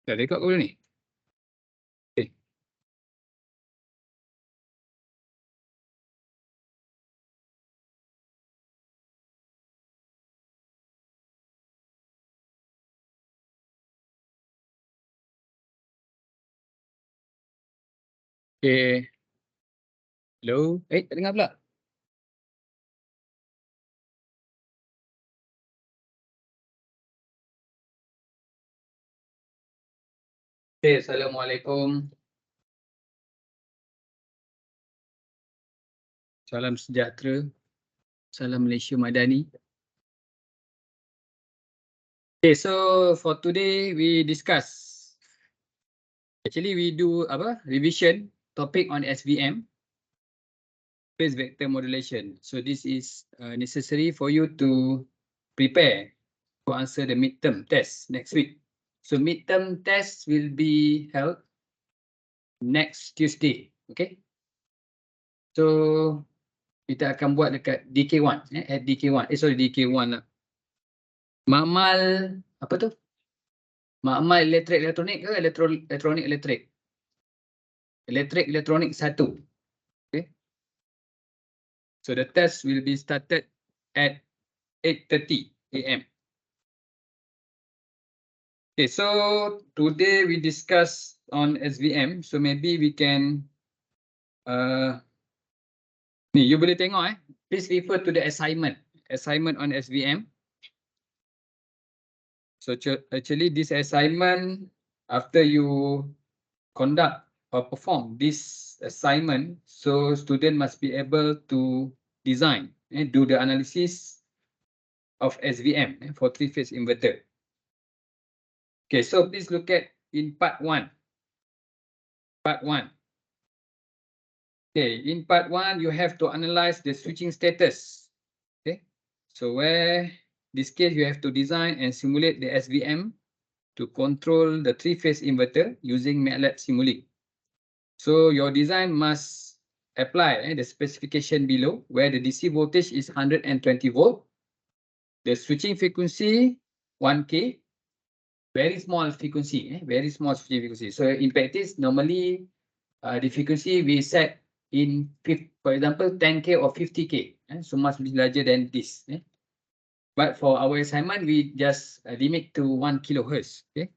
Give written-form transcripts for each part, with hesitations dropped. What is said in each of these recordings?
Dah record ke belum ni? Okay. Okay. Hello? Tak dengar pula? Okay, Assalamualaikum. Salam sejahtera. Salam Malaysia Madani. Okay, so for today we discuss. Actually, we do revision topic on SVM, space vector modulation. So this is necessary for you to prepare to answer the midterm test next week. So midterm test will be held next Tuesday. Okay. So kita akan buat dekat DK1 at DK1. DK1 lah. Makmal apa tu? Makmal elektrik elektronik ke elektronik elektrik? Elektrik elektronik 1. Okay. So the test will be started at 8:30 AM. Okay, so today we discuss on SVM. So maybe we can ni you boleh tengok please refer to the assignment on SVM. So actually this assignment, after you conduct or perform this assignment, so student must be able to design and do the analysis of SVM for three-phase inverter. Okay, so please look at in part 1. Part 1. Okay, in part 1 you have to analyze the switching status. Okay, so where this case you have to design and simulate the SVM to control the three-phase inverter using MATLAB Simulink. So your design must apply the specification below, where the DC voltage is 120 volt, the switching frequency 1K, very small frequency, very small switching frequency. So in practice, normally the frequency we set in, for example, 10K or 50K, so much larger than this. But for our assignment, we just limit to 1 kilohertz. Okay,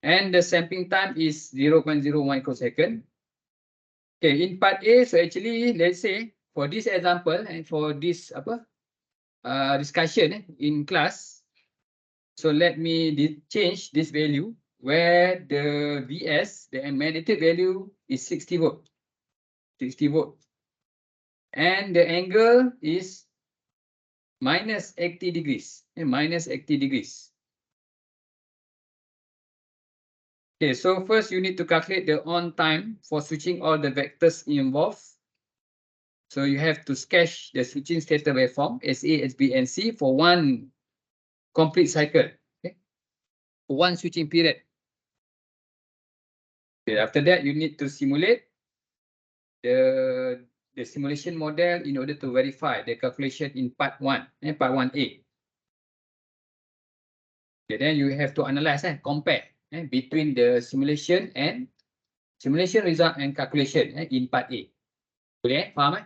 and the sampling time is 0.01 microsecond. Okay, in part A, so actually, let's say for this example and for this discussion in class, so let me change this value where the VS, the magnetic value is 60 volt. 60 volt. And the angle is minus 80 degrees. Minus 80 degrees. Okay, so first you need to calculate the on time for switching all the vectors involved. So you have to sketch the switching status waveform SA, SB, and C for one complete cycle. Okay, for one switching period. Okay, after that you need to simulate the simulation model in order to verify the calculation in part 1, part 1A. Okay, then you have to analyze and compare between the simulation result and calculation in part A. Boleh faham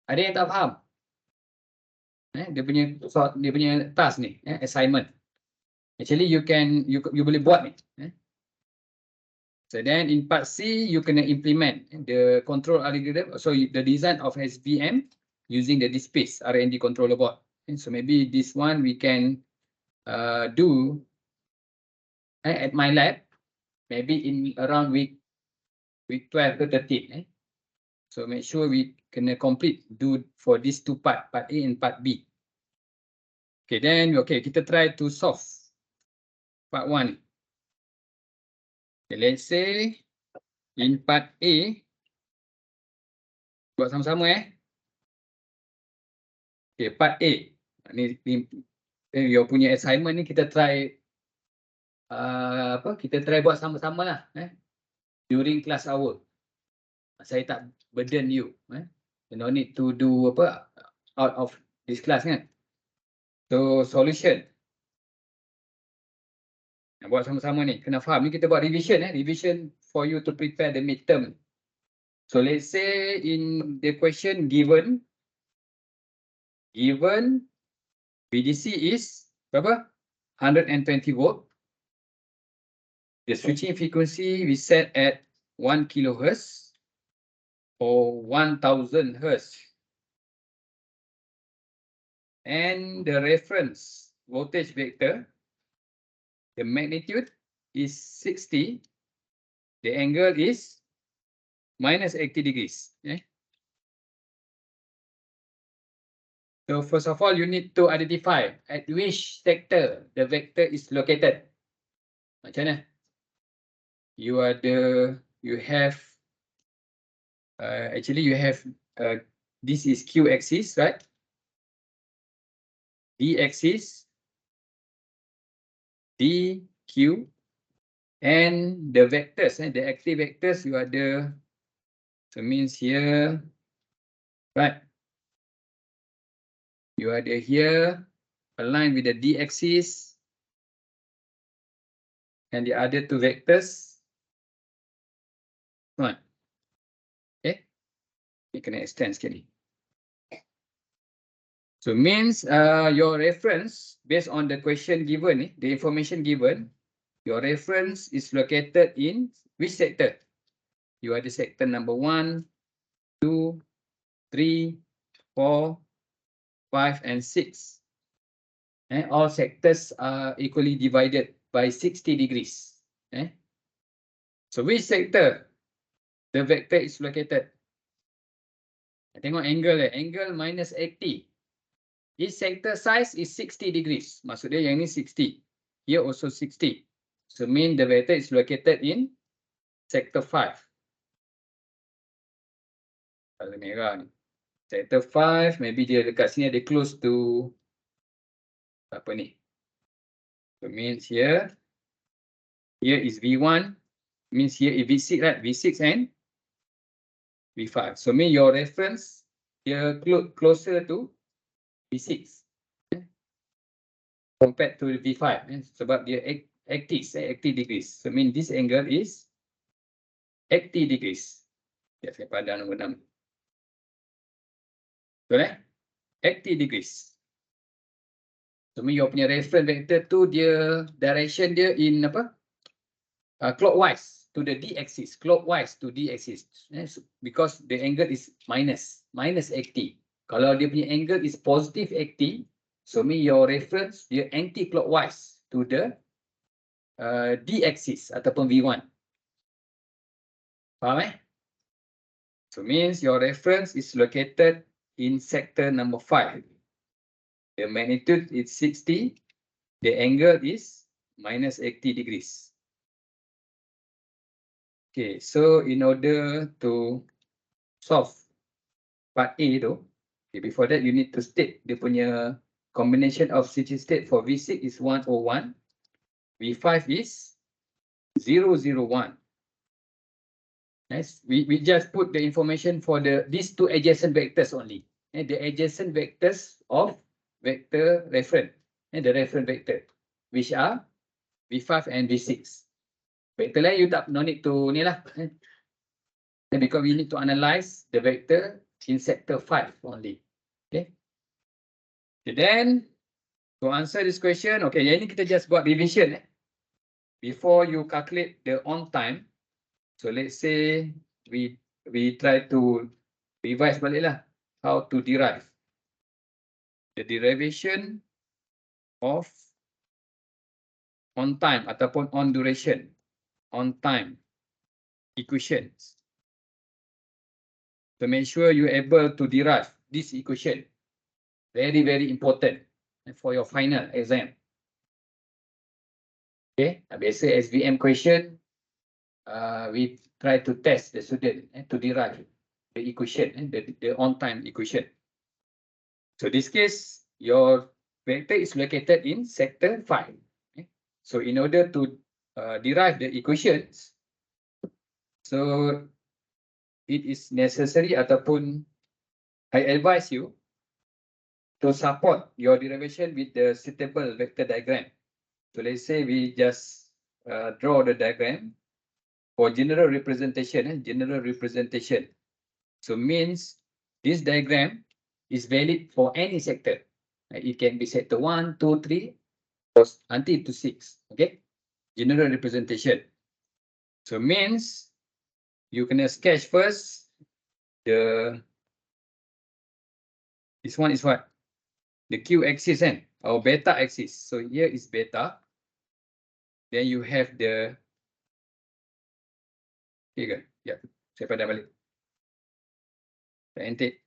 Ada yang tak faham? Dia punya task ni, assignment. Actually you boleh buat ni. So then in part C you kena implement the control algorithm, so the design of SVM using the DSpace R&D controller board. And so maybe this one we can do at my lab, maybe in around week 12 to 13. So make sure we kena do for these two part A and part B. Okay, then kita try to solve part 1. Okay, let's say in part A, buat sama-sama Okay, part A. Ni your punya assignment ni kita try kita try buat sama-sama lah during class hour. Saya tak burden you. You no need to do out of this class kan. So solution. Buat sama-sama ni, kena faham. Ni kita buat revision, revision for you to prepare the midterm. So let's say in the question given VDC is berapa? 120 volt. The switching frequency we set at 1 kilohertz or 1000 hertz. And the reference voltage vector, the magnitude is 60. The angle is minus 80 degrees. So first of all, you need to identify at which sector the vector is located. Macam mana? You have this is Q axis, right? D axis, D, Q, and the vectors, the active vectors you ada, so means here, right? You ada here, aligned with the D axis, and the other two vectors, right? Okay, you can extend sekali. So means your reference based on the question given, the information given, your reference is located in which sector? You are the sector number 1, 2, 3, 4, 5, and 6. And all sectors are equally divided by 60 degrees. So which sector the vector is located? Tengok angle, angle minus 80. This sector size is 60 degrees. Maksud dia yang ni 60. Here also 60. So mean the vector is located in sector 5. Kalau merah ni. Sector 5, maybe dia dekat sini ada close to apa ni? So means here is V1, means here is V6, right? V6 and V5. So mean your reference here closer to V6 compared to V5 sebab dia 80 degrees. So mean this angle is 80 degrees. Ya, saya pandang nombor 6. Betul 80 degrees. So mean your punya reference vector tu dia direction dia in apa? Clockwise to the D axis, clockwise to D axis. Because the angle is minus 80. Kalau dia punya angle is positive 80, so mean your reference dia anti-clockwise to the D axis ataupun V1. Faham So means your reference is located in sector number 5. The magnitude is 60. The angle is minus 80 degrees. Okay, so in order to solve part A tu, before that you need to state dia punya combination of switching state for V6 is 101, V5 is 001. Yes, we just put the information for these two adjacent vectors only. The adjacent vectors of vector reference, the reference vector, which are V5 and V6. Vector lain you tak no need to ni lah. Because we need to analyze the vector in sector 5 only. Okay. Then to answer this question, okay, yang ini kita just buat revision before you calculate the on time. So let's say we try to revise balik lah how to derive the derivation of on time ataupun on duration, on time equations. To make sure you able to derive this equation. Very, very important for your final exam. Okay, biasa SVM question, we try to test the student to derive the equation, the on-time equation. So this case, your vector is located in sector 5. So in order to derive the equations, so it is necessary ataupun I advise you to support your derivation with the suitable vector diagram. So let's say we just draw the diagram for general representation. General representation. So means this diagram is valid for any sector. It can be sector 1, 2, 3, or until to 6. Okay. General representation. So means you can sketch first this one is what? The Q axis or beta axis. So here is beta. Then you have the okay, yeah. Saya padam balik. Saya antik.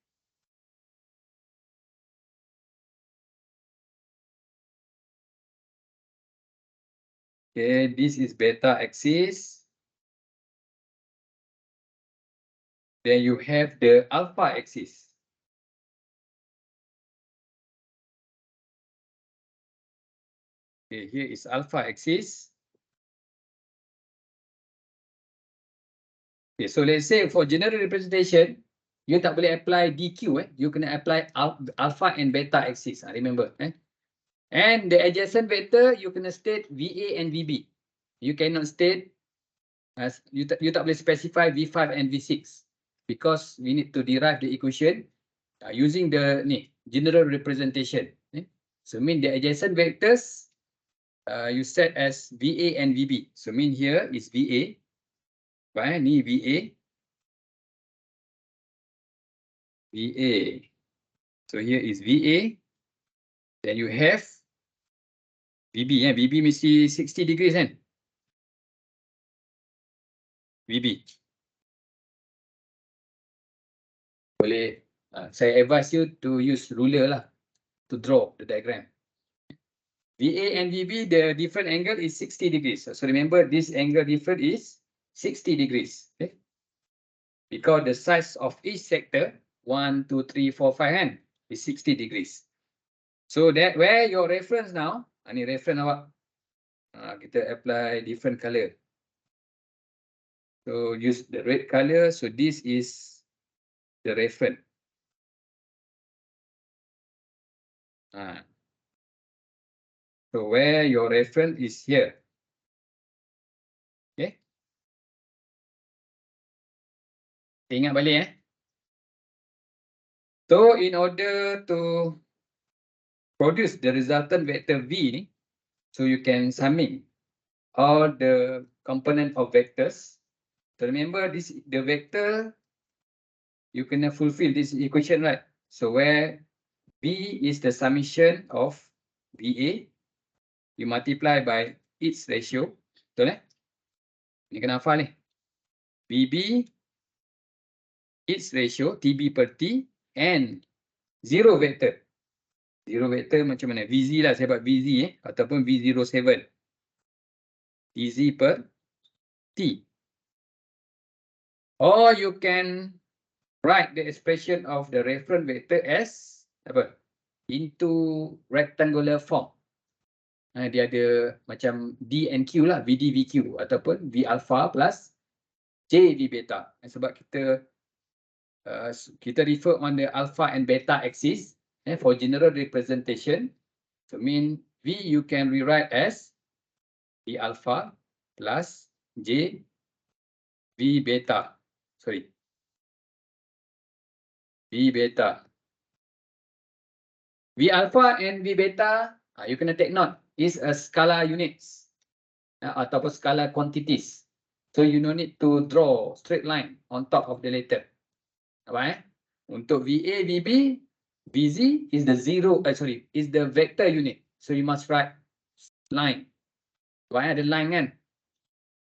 Okay, this is beta axis. Then you have the alpha axis. Okay, here is alpha axis. Okay, so let's say for general representation, you tak boleh apply DQ. You kena apply alpha and beta axis. Remember. And the adjacent vector, you kena state VA and VB. You cannot state, you tak boleh specify V5 and V6 because we need to derive the equation using the general representation. So mean the adjacent vectors you set as VA and VB. So mean here is VA. Right? Ni VA. VA. So here is VA. Then you have VB. VB mesti 60 degrees kan? VB. Boleh, saya advise you to use ruler lah to draw the diagram. VA and VB, the different angle is 60 degrees. So remember this angle different is 60 degrees. Okay? Because the size of each sector, 1, 2, 3, 4, 5 is 60 degrees. So that where your reference now, ini reference awak. Kita apply different color. So use the red color. So this is the reference. So where your reference is here. Okay. Ingat balik So in order to produce the resultant vector V ni, so you can summing all the component of vectors. So remember this the vector you can fulfill this equation, right? So where V is the summation of VA, you multiply by its ratio. Betul Ni kena hafal ni. VB its ratio TB per T and zero vector. Zero vector macam mana? VZ lah, saya buat VZ ataupun V07. TZ per T. Or you can write the expression of the reference vector as apa? Into rectangular form. Dia ada macam D and Q lah, VD VQ ataupun V alpha plus J V beta. Sebab kita refer on the alpha and beta axis for general representation. So mean V you can rewrite as V alpha plus J V beta. Sorry. V beta. V alpha and V beta, you kena take note, is a scalar units ataupun scalar quantities. So you no need to draw straight line on top of the letter. Apa Untuk VA, VB, VZ is the is the vector unit. So you must write line. Apa ada line kan?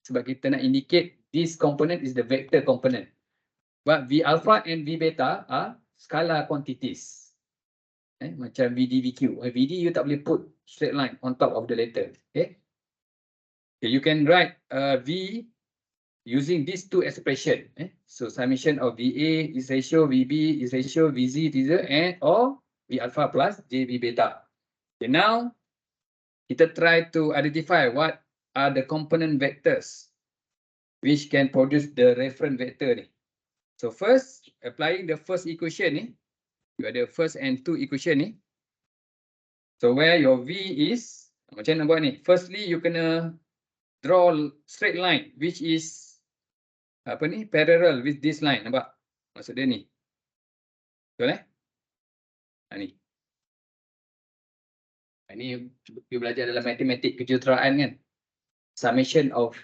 Sebab kita nak indicate this component is the vector component. But V alpha and V beta are scalar quantities. Macam VD, VQ. VD you tak boleh put straight line on top of the letter. Okay. You can write V using these two expression. So summation of VA is ratio, VB is ratio, VZ is and or V alpha plus JV beta. Okay, now kita try to identify what are the component vectors which can produce the reference vector ni. So first, applying the first equation ni, you ada first and two equation ni. So where your V is, macam mana buat ni? Firstly, you kena draw straight line which is apa ni, parallel with this line. Nampak? Maksud dia ni. Betul eh? Ni. Ini you belajar dalam matematik kejuruteraan kan. Summation of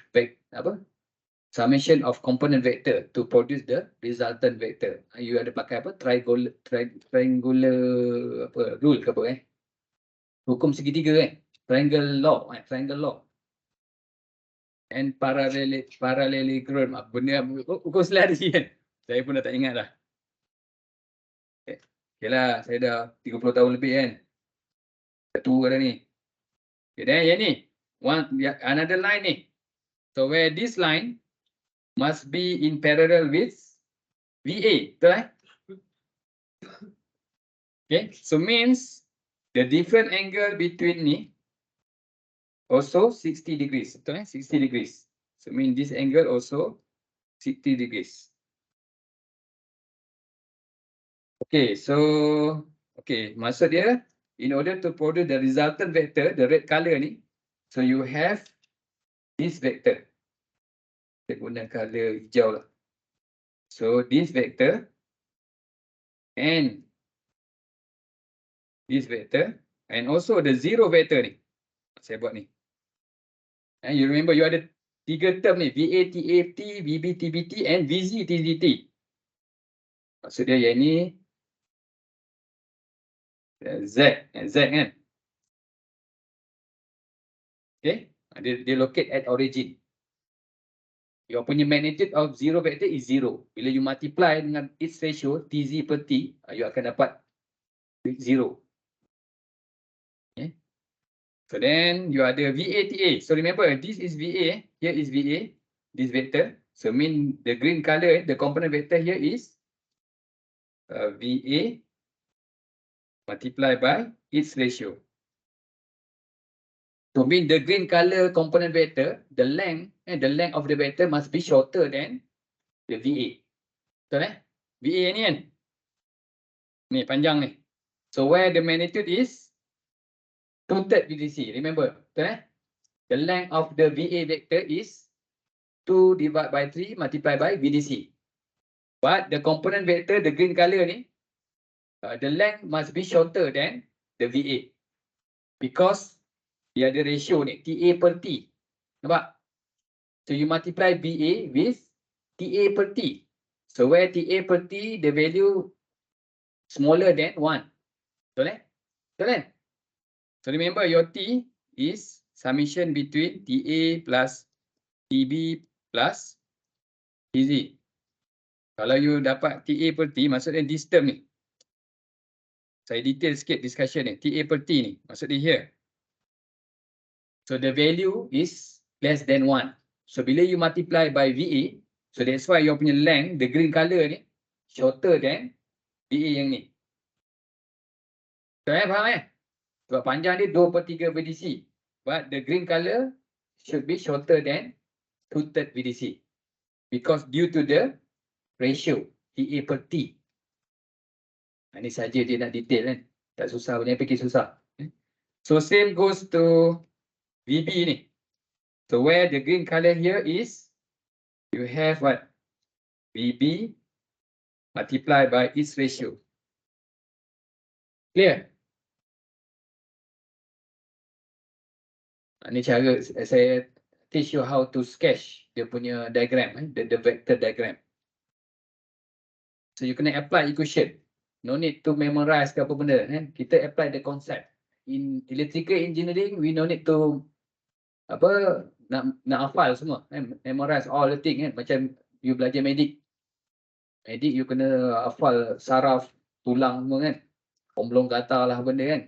summation of component vector to produce the resultant vector. You ada pakai apa? Triangular apa rule ke apa eh? Hukum segitiga kan? Triangle law, triangle law. And parallelogram, benda hukum selari kan. Saya pun dah tak ingat dah. Okay lah, saya dah 30 tahun lebih kan. Dah tua dah ni. Okay, then yang ni. Another line ni. So where this line must be in parallel with VA. Betul eh? Okay, so means the different angle between ni also 60 degrees. Betul eh? 60 degrees. So mean this angle also 60 degrees. Okay, so maksud dia in order to produce the resultant vector, the red color ni, so you have this vector. Saya guna color hijau lah. So this vector and this vector and also the zero vector ni. Saya buat ni. And you remember you ada 3 term ni, VA, TAT, VB, TBT and VZ, TZT. Maksud dia yang ni Z kan. Okay, dia locate at origin. Your punya magnitude of zero vector is 0. Bila you multiply dengan its ratio TZ per T, you akan dapat 0. Okay. So then you ada VA, TA. So remember this is VA, here is VA, this vector. So mean the green color, the component vector here is VA multiplied by its ratio. So mean the green color component vector, the length of the vector must be shorter than the VA. Betul eh? VA ni kan? Ni panjang ni. So where the magnitude is 2/3 VDC. Remember, betul eh? The length of the VA vector is 2 divided by 3 multiplied by VDC. But the component vector, the green color ni, the length must be shorter than the VA. Because dia ada ratio ni, TA per T. Nampak? So you multiply VA with TA per T. So where TA per T, the value smaller than 1. Betul eh? Betul kan? So remember your T is summation between TA plus TB plus TZ. Kalau you dapat TA per T, maksudnya this term ni. Saya detail sikit discussion ni. TA per T ni, maksud dia here. So the value is less than 1. So bila you multiply by VA, so that's why your punya length, the green color ni, shorter than VA yang ni. So faham eh? Sebab panjang dia 2/3 VDC. But the green color should be shorter than 2/3 VDC. Because due to the ratio TA per T. Ini saja dia nak detail kan. Tak susah, banyak fikir susah. So same goes to VB ni. So where the green color here is, you have what? VB multiplied by its ratio. Clear? Ini cara saya teach you how to sketch dia punya diagram, the vector diagram. So you kena apply equation. No need to memorize ke apa benda. Kita apply the concept. In electrical engineering, we no need to nak hafal semua. Memorize all the thing kan. Macam you belajar medik. Medik you kena hafal saraf, tulang semua kan. Omblong gatal lah benda kan.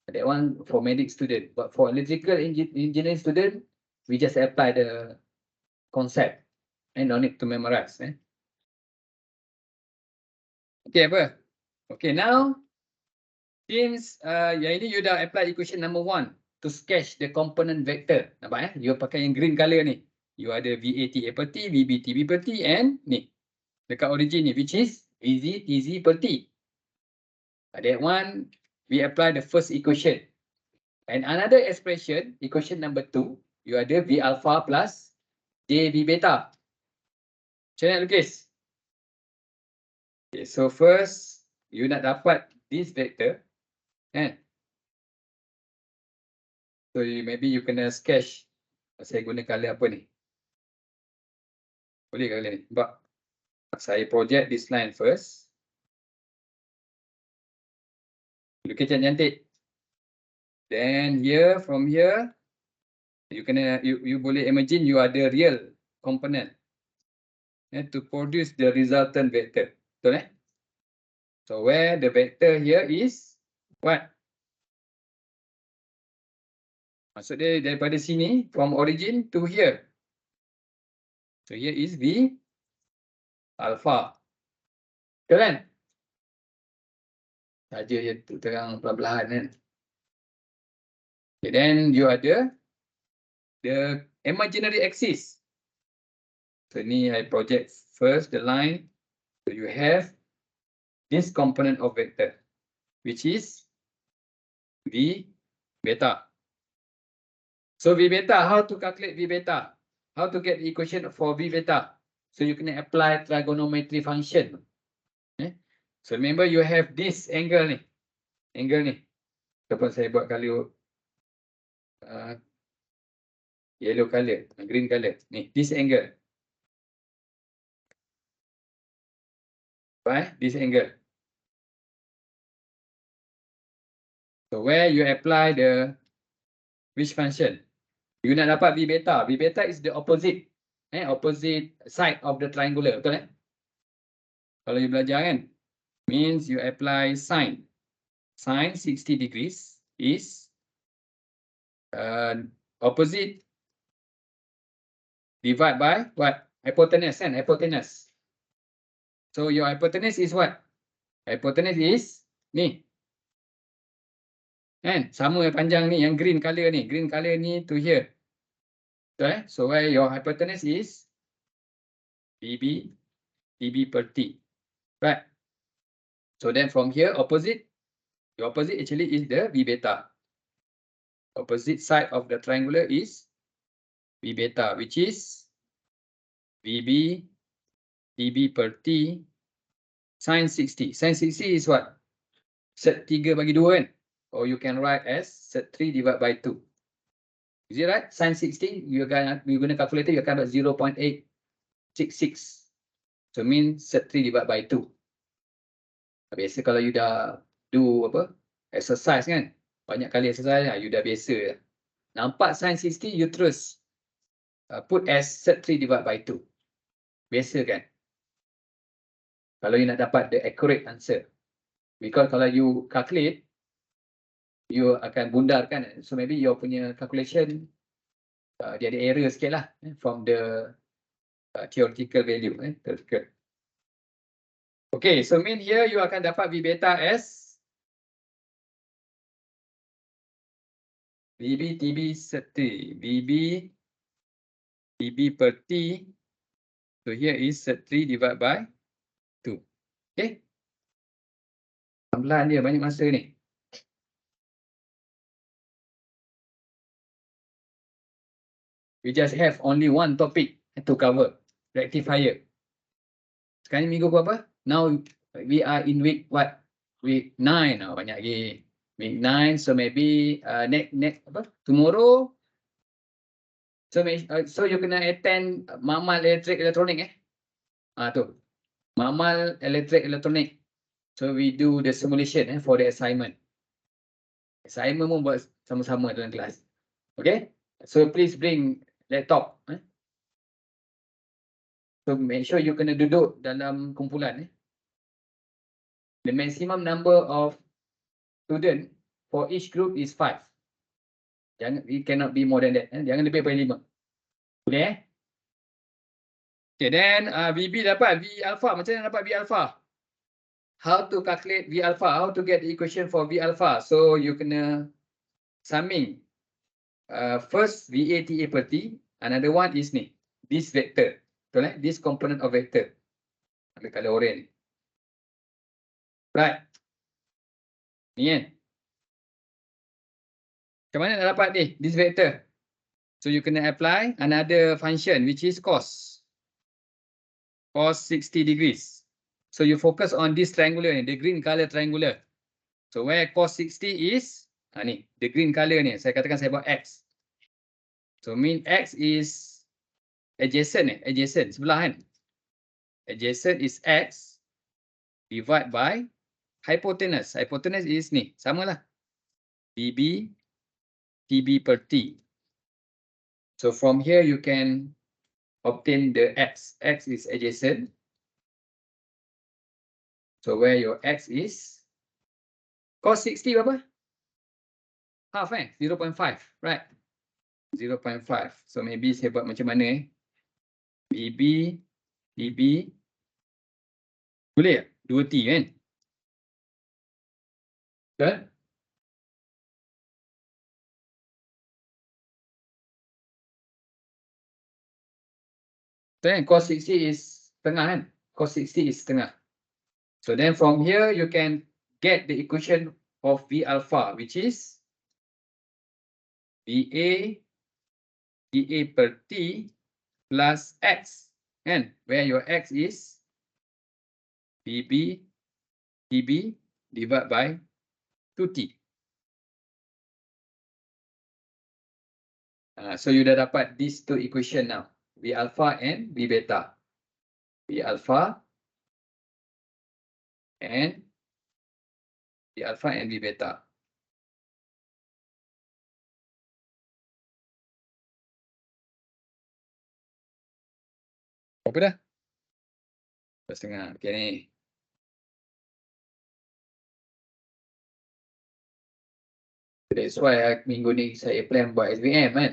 That one for medic student. But for electrical engineering student, we just apply the concept. And no need to memorize. Okay apa? Okay now, since yang ini you dah apply equation number 1 to sketch the component vector. Nampak You pakai yang green color ni. You ada VA TA per T, VB TB per T and ni. Dekat origin ni which is VZ TZ per T. That one, we apply the first equation. And another expression, equation number 2, you ada V alpha plus J V beta. Macam mana lukis? Okay, so first, you nak dapat this vector. So maybe you kena sketch. Saya guna color apa ni? Boleh color ni? Nampak? Saya project this line first. Lukis cantik. Then here, from here, you boleh imagine you ada real component to produce the resultant vector. Betul So where the vector here is what? Maksud dia daripada sini, from origin to here. So here is V alpha. Betul kan? Saja je terang perlahan-lahan kan. Okay, then you ada the imaginary axis. So ni I project first the line. So you have this component of vector, which is V beta. So V beta, how to calculate V beta? How to get the equation for V beta? So you can apply trigonometry function. So remember you have this angle ni. Angle ni. Ataupun saya buat color yellow color, green color. Ni, this angle. Right? This angle. So where you apply the which function? You nak dapat V beta. V beta is the opposite. Opposite side of the triangular. Betul Kalau you belajar kan? Means you apply sine. Sine 60 degrees is opposite divide by what? Hypotenuse kan? Hypotenuse. So your hypotenuse is what? Hypotenuse is ni. Kan? Sama panjang ni, yang green color ni. Green color ni to here. Betul So where your hypotenuse is dB per t. Right? So then from here, opposite, the opposite actually is the V beta. Opposite side of the triangular is V beta, which is VB dB per t sin 60. Sin 60 is what? Set 3 bagi 2 kan? Or you can write as set 3 divided by 2. Is it right? Sin 60, you gonna calculate it, you akan dapat 0.866. So mean set 3 divided by 2. Biasa kalau you dah do apa? Exercise kan? Banyak kali exercise, you dah biasa. Nampak sin 60, you terus put as set 3 divided by 2. Biasa kan? Kalau you nak dapat the accurate answer. Because kalau you calculate, you akan bundar kan? So maybe your punya calculation, dia ada error sikit lah from the theoretical value. Okay, so mean here you akan dapat V beta as VB TB set 3. VB TB per T. So here is set 3 divided by 2. Okay. Pelan-pelan dia, banyak masa ni. We just have only one topic to cover. Rectifier. Sekarang ni minggu berapa? Now we are in week what? Week 9. Oh, banyak lagi. Week 9. So maybe next apa? Tomorrow. So you kena attend Mamal Elektrik Elektronik tu. Mamal Elektrik Elektronik. So we do the simulation for the assignment. Assignment pun buat sama-sama dalam kelas. Okay? So please bring laptop. So make sure you kena duduk dalam kumpulan. The maximum number of student for each group is 5. It cannot be more than that. Jangan lebih daripada 5. Boleh Okay, then VB dapat V alpha. Macam mana dapat V alpha? How to calculate V alpha? How to get the equation for V alpha? So you kena summing. First VATA per T. Another one is ni. This vector. Betul This component of vector. Ambil color orange. Right. Ni kan. Macam mana nak dapat ni? This vector. So you can apply another function which is cos. Cos 60 degrees. So you focus on this triangular, the green color triangular. So where cos 60 is, ni, the green color ni, saya katakan saya buat X. So mean X is adjacent, adjacent, sebelah kan. Adjacent is X divided by hypotenuse. Hypotenuse is ni, samalah. dB, dB per T. So from here you can obtain the X. X is adjacent. So where your X is, cos 60 berapa? Half 0.5, right? 0.5. So maybe saya buat macam mana BB, DB, boleh tak? 2T kan? Betul? Betul kan? Cos 60 is tengah kan? Cos 60 is tengah. So then from here you can get the equation of V alpha, which is VA, dA per T plus X, kan? Where your X is BB, dB divided by 2T. So you dah dapat these two equation now, V alpha and V beta. V alpha and V alpha and V beta. Apa dah? 2.5. Okay ni. That's why minggu ni saya plan buat SVM kan.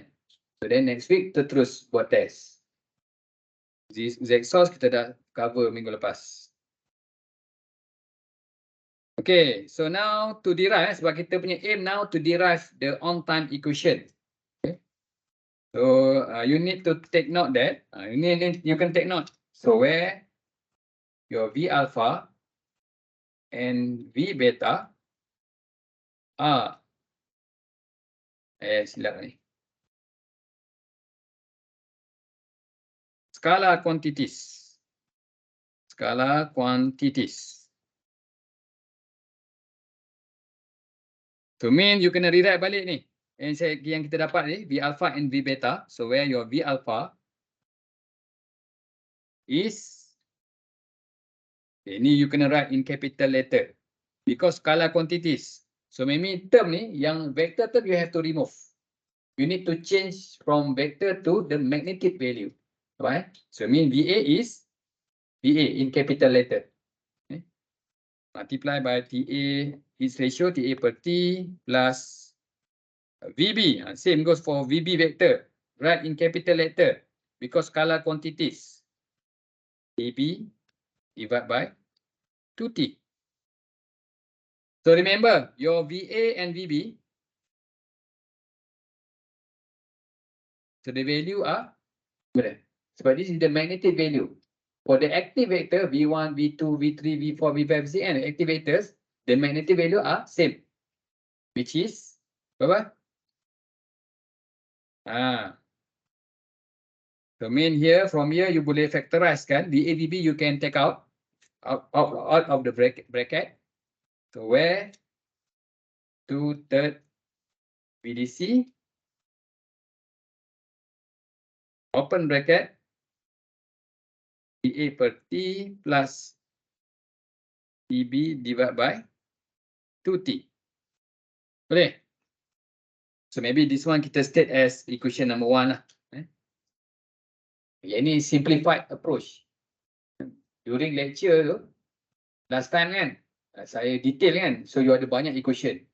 So then next week kita terus buat test. Z-source kita dah cover minggu lepas. Okay, so now to derive, sebab kita punya aim now to derive the on-time equation. Okay. So you need to take note that, you can take note. So where your V alpha and V beta are, silap ni. Skala quantities. Skala quantities. So mean you kena rewrite balik ni. Yang kita dapat ni, V alpha and V beta. So where your V alpha is, ni you kena write in capital letter. Because skala quantities. So maybe term ni, yang vector term you have to remove. You need to change from vector to the magnetic value. Right? So mean VA is VA in capital letter. Okay. Multiply by TA, its ratio TA per T plus VB. Same goes for VB vector. Write in capital letter because skala quantities. AB divided by 2T. So remember your VA and VB. So the value are, sebab this is the magnetic value. For the active vector V1, V2, V3, V4, V5, Cn, active vectors, the magnetic value are same. Which is berapa? So mean here, from here you boleh factorize kan. VA, VB you can take out of the bracket. So where 2/3 VDC, open bracket, dA per T plus dB divided by 2T. Boleh? So maybe this one kita state as equation number 1 lah. Yang ni simplified approach. During lecture tu, last time kan, saya detail kan, so you ada banyak equation.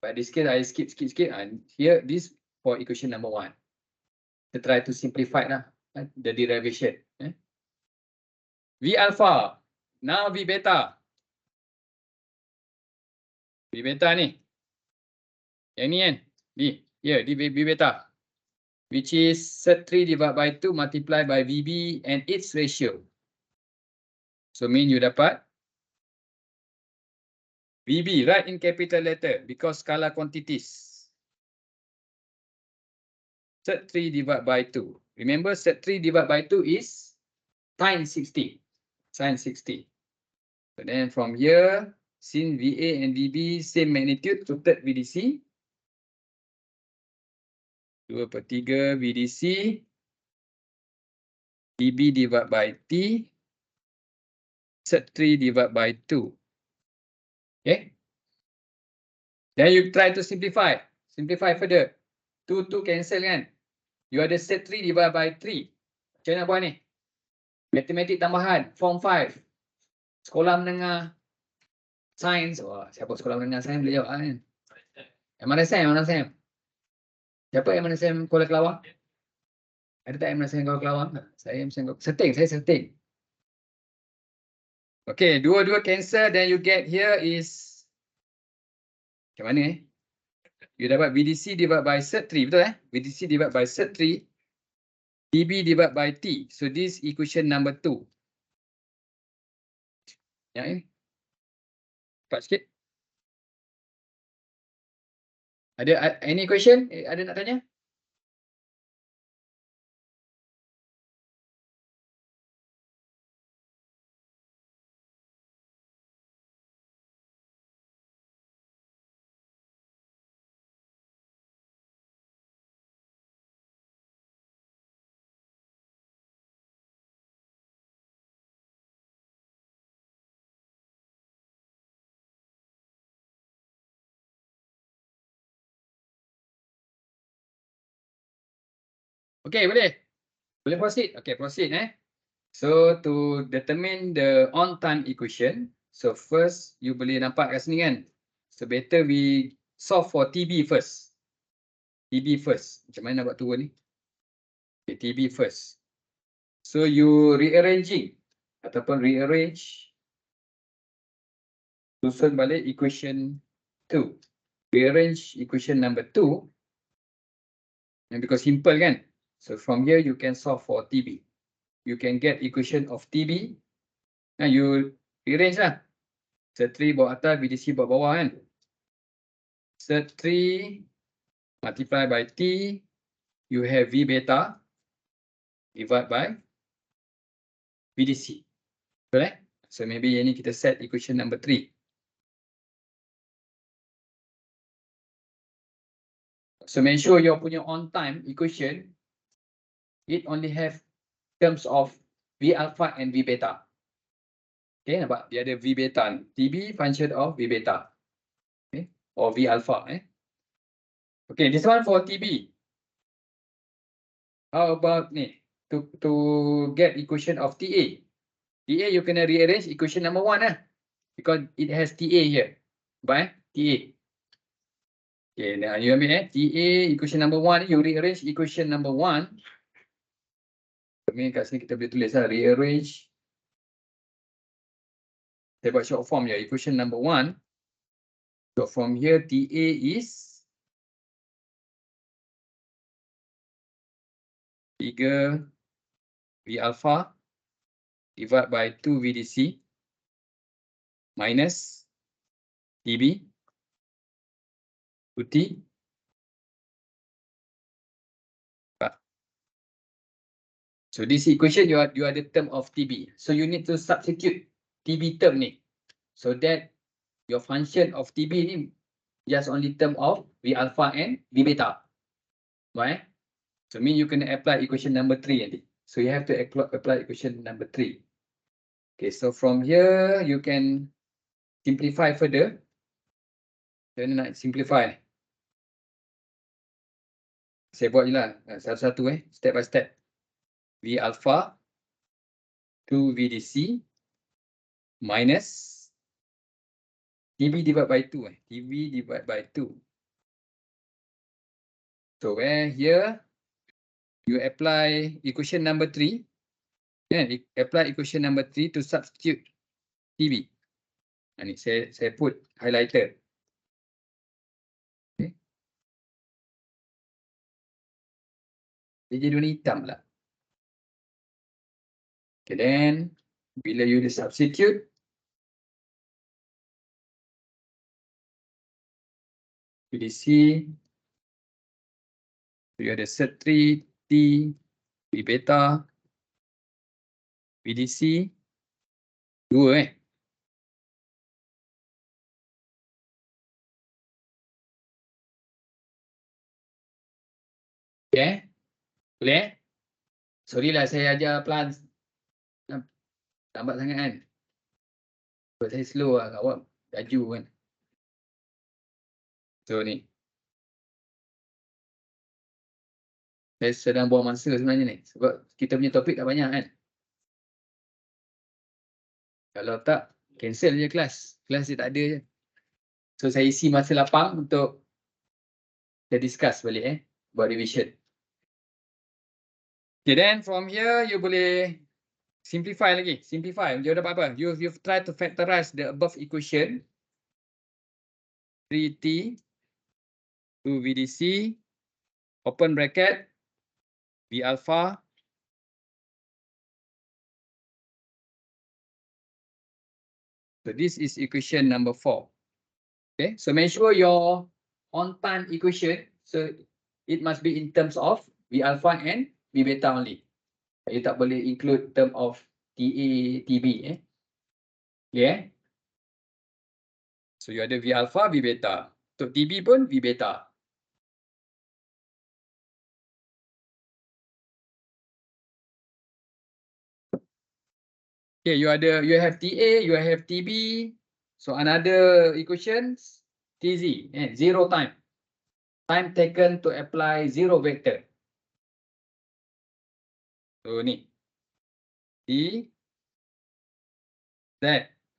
But this case I skip. And here this for equation number 1. Kita try to simplify lah the derivation. V alpha, now V beta. V beta ni. Yang ni kan, di V beta. Which is Z3 divided by 2 multiplied by VB and its ratio. So mean you dapat VB, write in capital letter because skala quantities. set 3 divided by 2. Remember, set 3 divided by 2 is sin 60. Sin 60. So then from here, since VA and VB same magnitude, 2/3 VDC. 2/3 VDC. DB divided by T. Set 3 divided by 2. Okay. Then you try to simplify. Simplify further. 2 cancel kan. You ada set 3 divided by 3. Macam mana buat ni? Matematik tambahan. Form 5. Sekolah menengah. Sains. Wah, siapa sekolah menengah sains boleh jawab kan? Yang mana Sam? Mana Sam? Siapa yang mana Sam Kuala Kelawar? Ada tak yang mana Sam Kuala Kelawar? Saya yang Sam setting. Saya setting. Okay, dua-dua cancel. Then you get here is macam mana You dapat VDC divided by set 3. Betul VDC divided by set 3. DB divided by T. So this equation number 2. Yang ini. Cepat sikit. Ada any question? Ada nak tanya? Okay, boleh? Boleh proceed? Okay, proceed So to determine the on-time equation, so first you boleh nampak kat sini kan. So better we solve for TB first. TB first. Macam mana nak buat turun ni? Okay, TB first. So you rearranging ataupun rearrange susun balik equation 2. Rearrange equation number 2. And because simple kan. So from here you can solve for TB. You can get equation of TB. And you rearrange lah. Set 3 bawah atas, VDC bawah bawah kan. Set 3 multiply by T. You have V beta divided by VDC. Betul So maybe ini kita set equation number 3. So make sure your punya on time equation, it only have terms of V alpha and V beta. Okay, nampak? Dia ada V beta ni. TB function of V beta. Okay, or V alpha. Okay, this one for TB. How about ni? To get equation of TA. TA you kena rearrange equation number 1 because it has TA here. By TA. Okay, now you ambil TA equation number 1 you rearrange equation number 1. Kat sini kita boleh tulis rearrange. Saya buat short form ya, equation number 1. So from here TA is 3 V alpha divided by 2 VDC minus TB to T. So this equation you are the term of TB. So you need to substitute TB term ni. So that your function of TB ni just only term of V alpha and V beta. Right? So mean you can apply equation number 3 nanti. So you have to apply equation number 3. Okay, so from here you can simplify further. Then nak simplify. Saya buat je lah satu-satu step by step. V alpha 2 VDC minus TB divided by 2 TB divided by 2. So where here you apply equation number 3 and apply equation number 3 to substitute TB. Ini saya put highlighter. Okay. Dia jadi warna hitam lah. Okay, then bila you substitute VDC So you ada set 3, T, B beta, BDC, 2 Okay. Boleh? Sorry lah saya ajar pelan. Lambat sangat kan? Sebab saya slow lah, awak laju kan. So ni. Saya sedang buang masa sebenarnya ni. Sebab kita punya topik tak banyak kan. Kalau tak, cancel je kelas. Kelas dia tak ada je. So saya isi masa lapang untuk kita discuss balik buat revision. Okay, then from here you boleh simplify lagi. Simplify. You dapat apa? You've tried to factorize the above equation. 3T 2 VDC open bracket B alpha so this is equation number 4. Okay, so make sure your on time equation so it must be in terms of B alpha and B beta only. You tak boleh include term of TA, TB yeah. So you ada V alpha, V beta. Untuk TB pun V beta. Okay, you have TA, you have TB. So another equations TZ, zero time. Time taken to apply zero vector. So ni T Z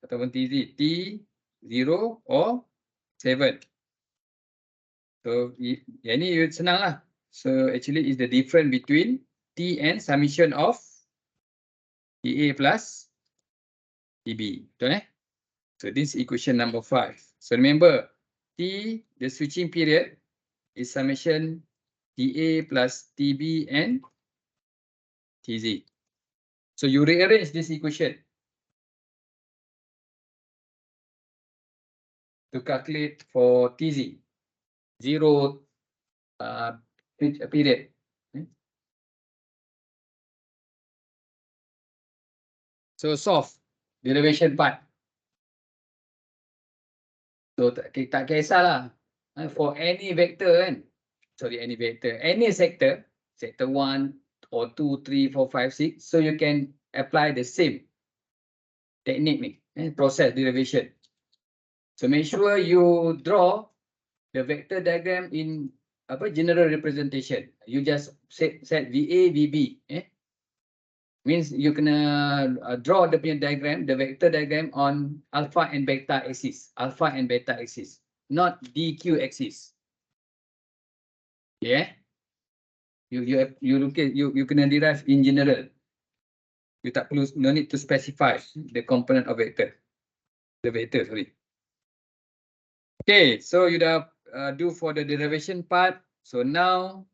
ataupun TZ T 0 or 7. So yang ni senang lah. So actually is the difference between T and summation of TA plus TB. Betul So this equation number 5. So remember T the switching period is summation TA plus TB and TZ. So you rearrange this equation to calculate for TZ. Zero period. So solve derivation part. So tak kisahlah. For any vector kan. Sorry, any vector. Any sector. Sector 1 or 2, 3, 4, 5, 6. So you can apply the same technique ni. Process derivation. So make sure you draw the vector diagram in general representation. You just set VA, VB. Means you kena draw the punya diagram, the vector diagram on alpha and beta axis. Alpha and beta axis. Not DQ axis. Yeah. You kena derive in general. You tak perlu, no need to specify the component of vector. The vector, sorry. Okay, so you dah do for the derivation part. So now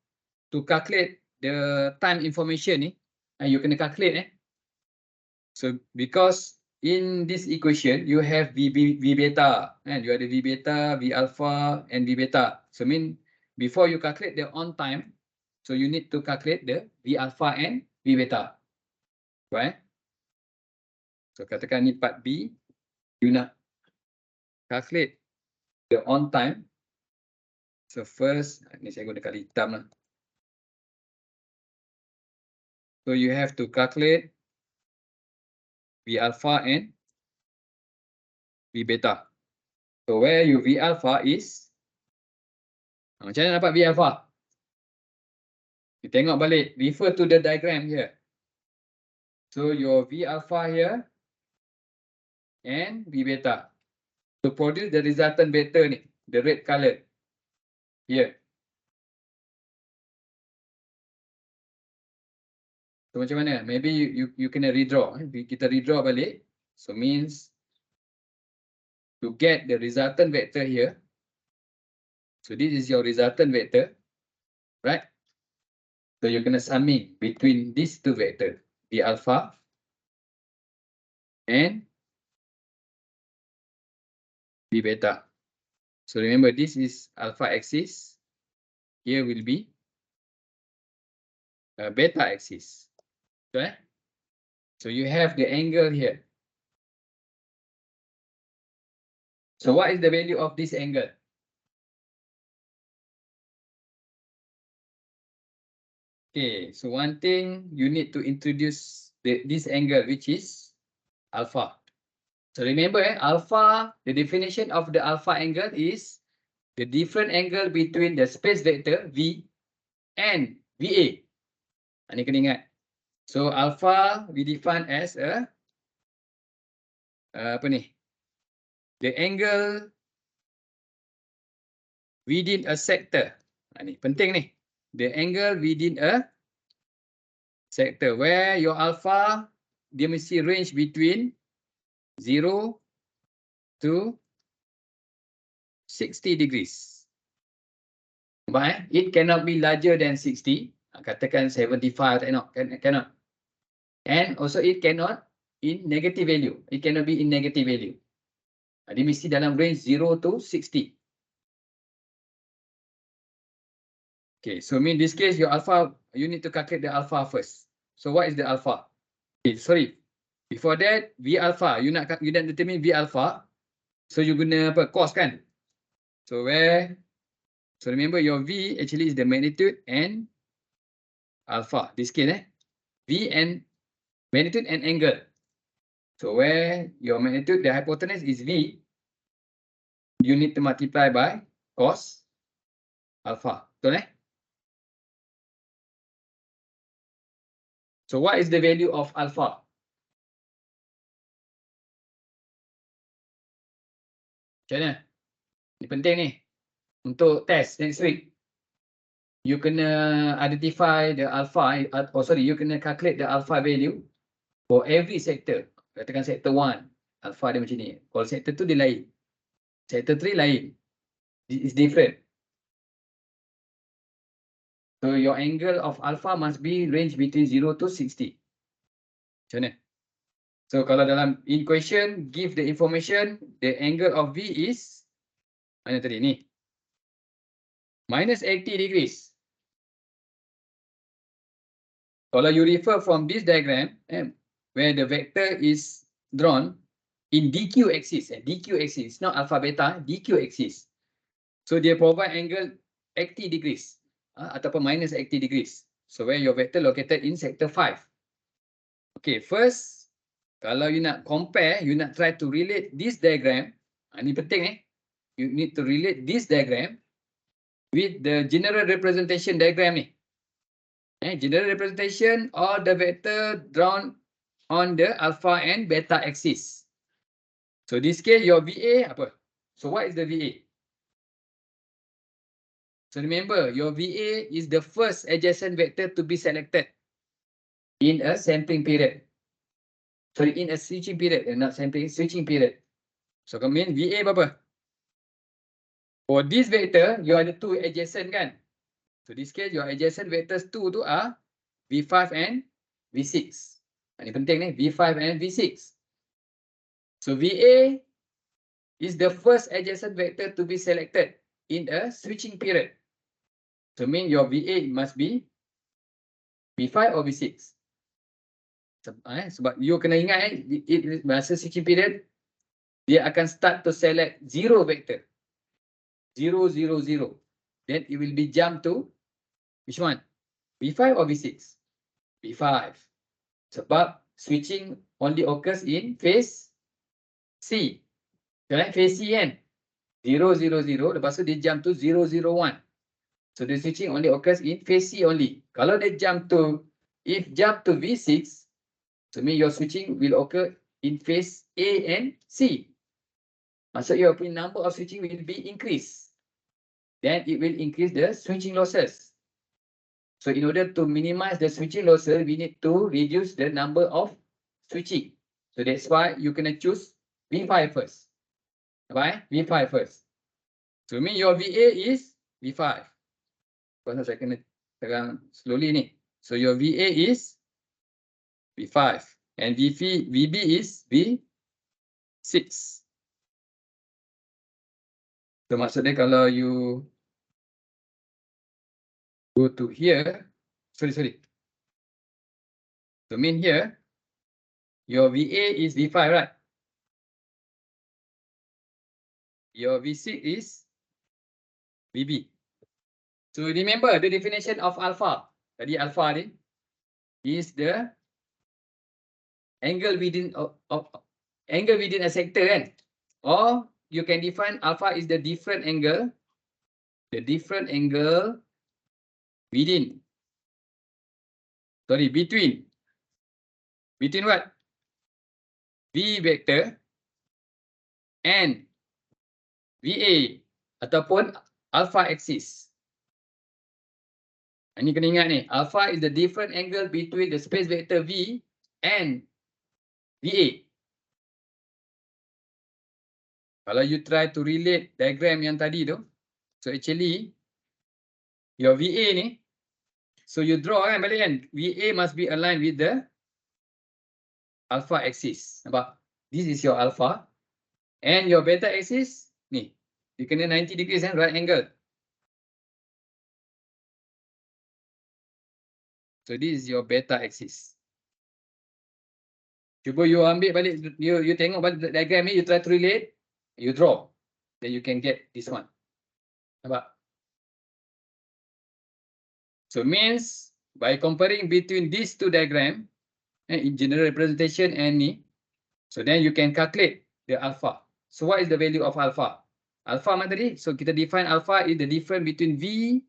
to calculate the time information ni, you kena calculate So because in this equation you have V beta and you ada V beta, V alpha and V beta. So mean before you calculate the on time, so you need to calculate the V alpha and V beta. Right? So katakan ni part B, you nak calculate the on time. So first, ni saya guna kali hitam lah. So you have to calculate V alpha and V beta. So where your V alpha is, macam mana dapat V alpha? You tengok balik, refer to the diagram here. So your V alpha here and V beta. To produce the resultant vector ni, the red color here. So macam mana? Maybe you kena redraw. Kita redraw balik. So means to get the resultant vector here. So this is your resultant vector, right? So you're gonna summing between these two vectors, V alpha and V beta. So remember this is alpha axis. Here will be beta axis. Okay? So you have the angle here. So what is the value of this angle? Okay, so one thing you need to introduce this angle, which is alpha. So remember, alpha, the definition of the alpha angle is the different angle between the space vector V and VA. Ini kena ingat. So alpha we define as apa ni? The angle within a sector. Ini penting ni. The angle within a sector where your alpha dia mesti range between 0 to 60 degrees. But it cannot be larger than 60. Katakan 75, cannot. And also it cannot in negative value. It cannot be in negative value. Dia mesti dalam range 0 to 60. Okay, so in this case, your alpha, you need to calculate the alpha first. So what is the alpha? Okay, sorry. Before that, V alpha, you nak determine V alpha. So you guna apa? Cos kan? So remember your V actually is the magnitude and alpha. This case, V and magnitude and angle. So where your magnitude, the hypotenuse is V, you need to multiply by cos alpha. Betul So what is the value of alpha? Macam mana? Ini penting ni. Untuk test next week. You kena identify the alpha, you kena calculate the alpha value for every sector. Katakan sector 1, alpha dia macam ni. Kalau sector 2 dia lain. Sector 3 lain. It's different. So your angle of alpha must be range between 0 to 60. Macam mana? So kalau dalam in question, give the information, the angle of V is, mana tadi ni? Minus 80 degrees. Kalau you refer from this diagram, where the vector is drawn in DQ axis, not alpha beta, DQ axis. So dia provide angle 80 degrees. Ataupun minus 80 degrees. So where your vector located in sector 5. Okay, first, kalau you nak compare, you nak try to relate this diagram. Ini penting You need to relate this diagram with the general representation diagram ni. General representation or the vector drawn on the alpha and beta axis. So this case, your VA apa? So what is the VA? So remember, your VA is the first adjacent vector to be selected in a sampling period. Sorry, in a switching period, not sampling, switching period. So kemudian VA berapa? For this vector, you ada two adjacent kan? So this case, your adjacent vectors two tu are V5 and V6. Ini penting ni, V5 and V6. So VA is the first adjacent vector to be selected in a switching period. So mean your VA must be V5 or V6. Sebab you kena ingat masa switching period, dia akan start to select zero vector. 0, 0, 0. Then it will be jump to which one? V5 or V6? V5. Sebab switching only occurs in phase C. Right? Phase C kan? 0, 0, 0. Lepas tu dia jump to 0, 0, 1. So the switching only occurs in phase C only. Kalau dia jump to V6, so mean your switching will occur in phase A and C. Maksud your number of switching will be increased. Then it will increase the switching losses. So in order to minimize the switching losses, we need to reduce the number of switching. So that's why you can choose V5 first. Why? V5 first. So mean your VA is V5. Pasal saya kena terang slowly ni. So your VA is V5 and VB is V6. So maksudnya kalau you go to here, sorry. So mean here, your VA is V5, right? Your V6 is VB. So remember the definition of alpha. Tadi alpha ni is the angle within angle within a sector, kan? Or you can define alpha is the different angle within. Sorry, between what? V vector and VA ataupun alpha axis. Ini kena ingat ni. Alpha is the different angle between the space vector V and VA. Kalau you try to relate diagram yang tadi tu, so actually your VA ni, so you draw kan balik kan, VA must be aligned with the alpha axis. Nampak? This is your alpha and your beta axis ni. Dia kena 90 degrees kan, right angle. So this is your beta axis. Cuba you ambil balik, you tengok balik diagram ni, you try to relate, you draw. Then you can get this one. Nampak? So means by comparing between these two diagram, in general representation and ni, so then you can calculate the alpha. So what is the value of alpha? Alpha mana tadi? So kita define alpha is the difference between V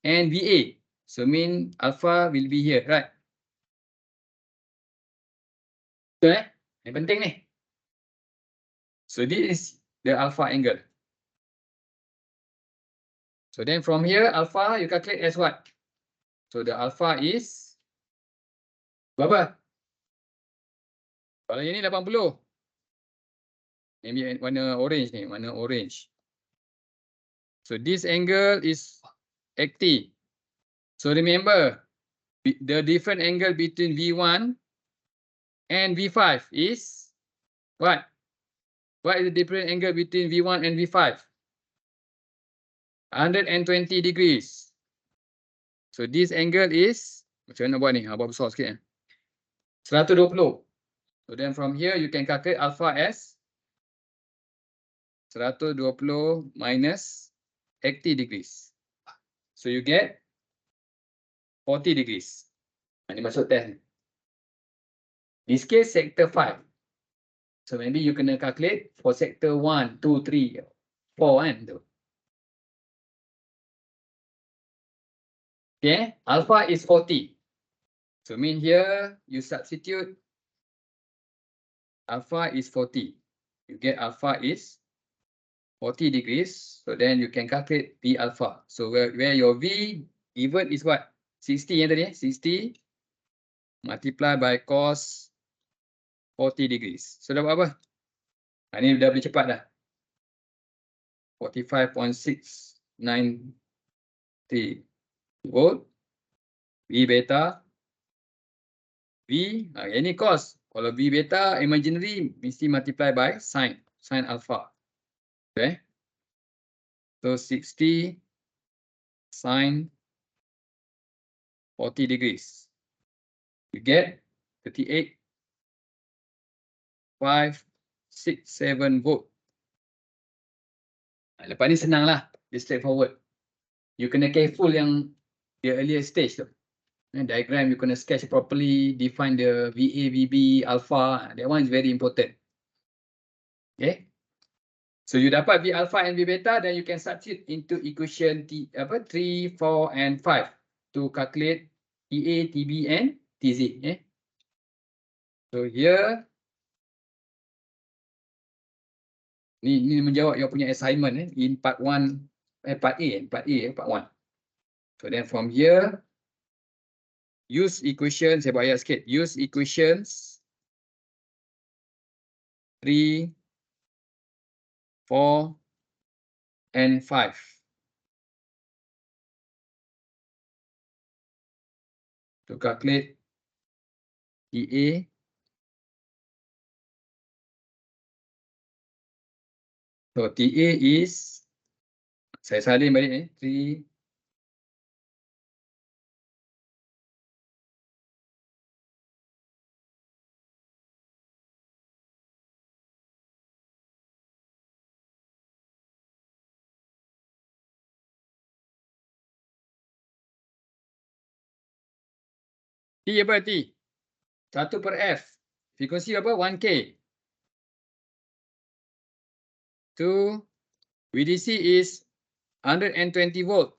and VA. So mean alpha will be here, right? Betul eh? Yang penting ni. So this is the alpha angle. So then from here alpha you calculate as what? So the alpha is berapa? Kalau yang ni 80. Ini warna orange ni, warna orange. So this angle is 80. So remember the different angle between V1 and V5 is what? What is the different angle between V1 and V5? 120 degrees. So this angle is, macam mana buat ni? Buat besar sikit. 120. So then from here you can calculate alpha as 120 minus 80 degrees. So you get 40 degrees. Ini masuk test. This case sector 5. So maybe you kena calculate for sector 1, 2, 3, 4 kan tu. Okay, alpha is 40. So mean here you substitute alpha is 40. You get alpha is 40 degrees. So then you can calculate V alpha. So where your V given is what? 60 yang tadi, 60 multiply by cos 40 degrees. So dapat apa? Ini dah boleh cepat dah. 45.693 volt. V beta. V, ini cos. Kalau V beta imaginary mesti multiply by sin alpha. Okay. So 60 sin 40 degrees. You get 38.567 volt. Lepas ni senang lah. Dia straightforward. You kena careful yang the earlier stage tu. Diagram you kena sketch properly, define the VA, VB, alpha. That one is very important. Okay. So you dapat V alpha and V beta, then you can substitute into equation 3, 4 and 5 to calculate TA, TB and TZ. Okay. So here ni menjawab your punya assignment in part 1, part A, part 1. So then from here use equation, saya buat ayat sikit. Use equations 3, 4 and 5. To calculate TA, so TA is, saya salin balik ni, 3, T apa T? 1 per F. Frekuensi apa? 1K. To VDC is 120 volt.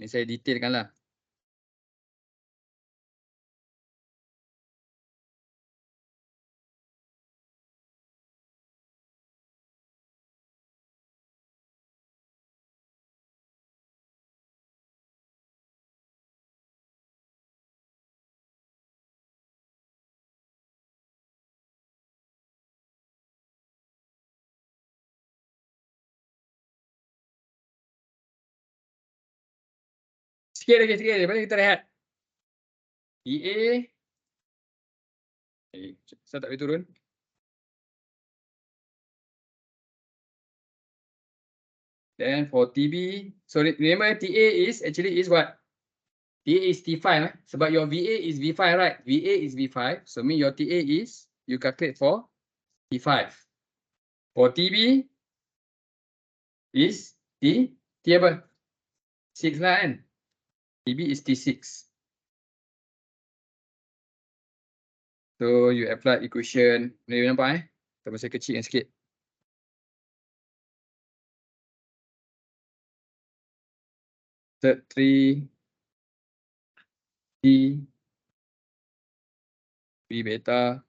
Ini saya detailkan lah. Sikit lagi. Lepas ni kita rehat. TA. Saya tak boleh turun. Then for TB, so remember TA is actually is what? TA is T5, sebab your VA is V5, right? VA is V5, so mean your TA is, you calculate for T5. For TB is T apa? 6 lah kan? TB is T6. So you apply equation, boleh nampak tapi saya kecilkan sikit. Third 3 T B beta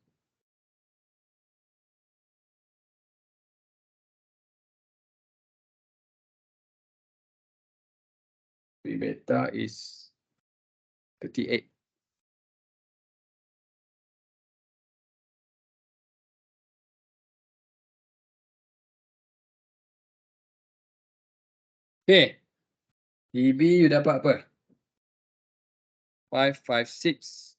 B beta is 38. Okay. TB you dapat apa? 556.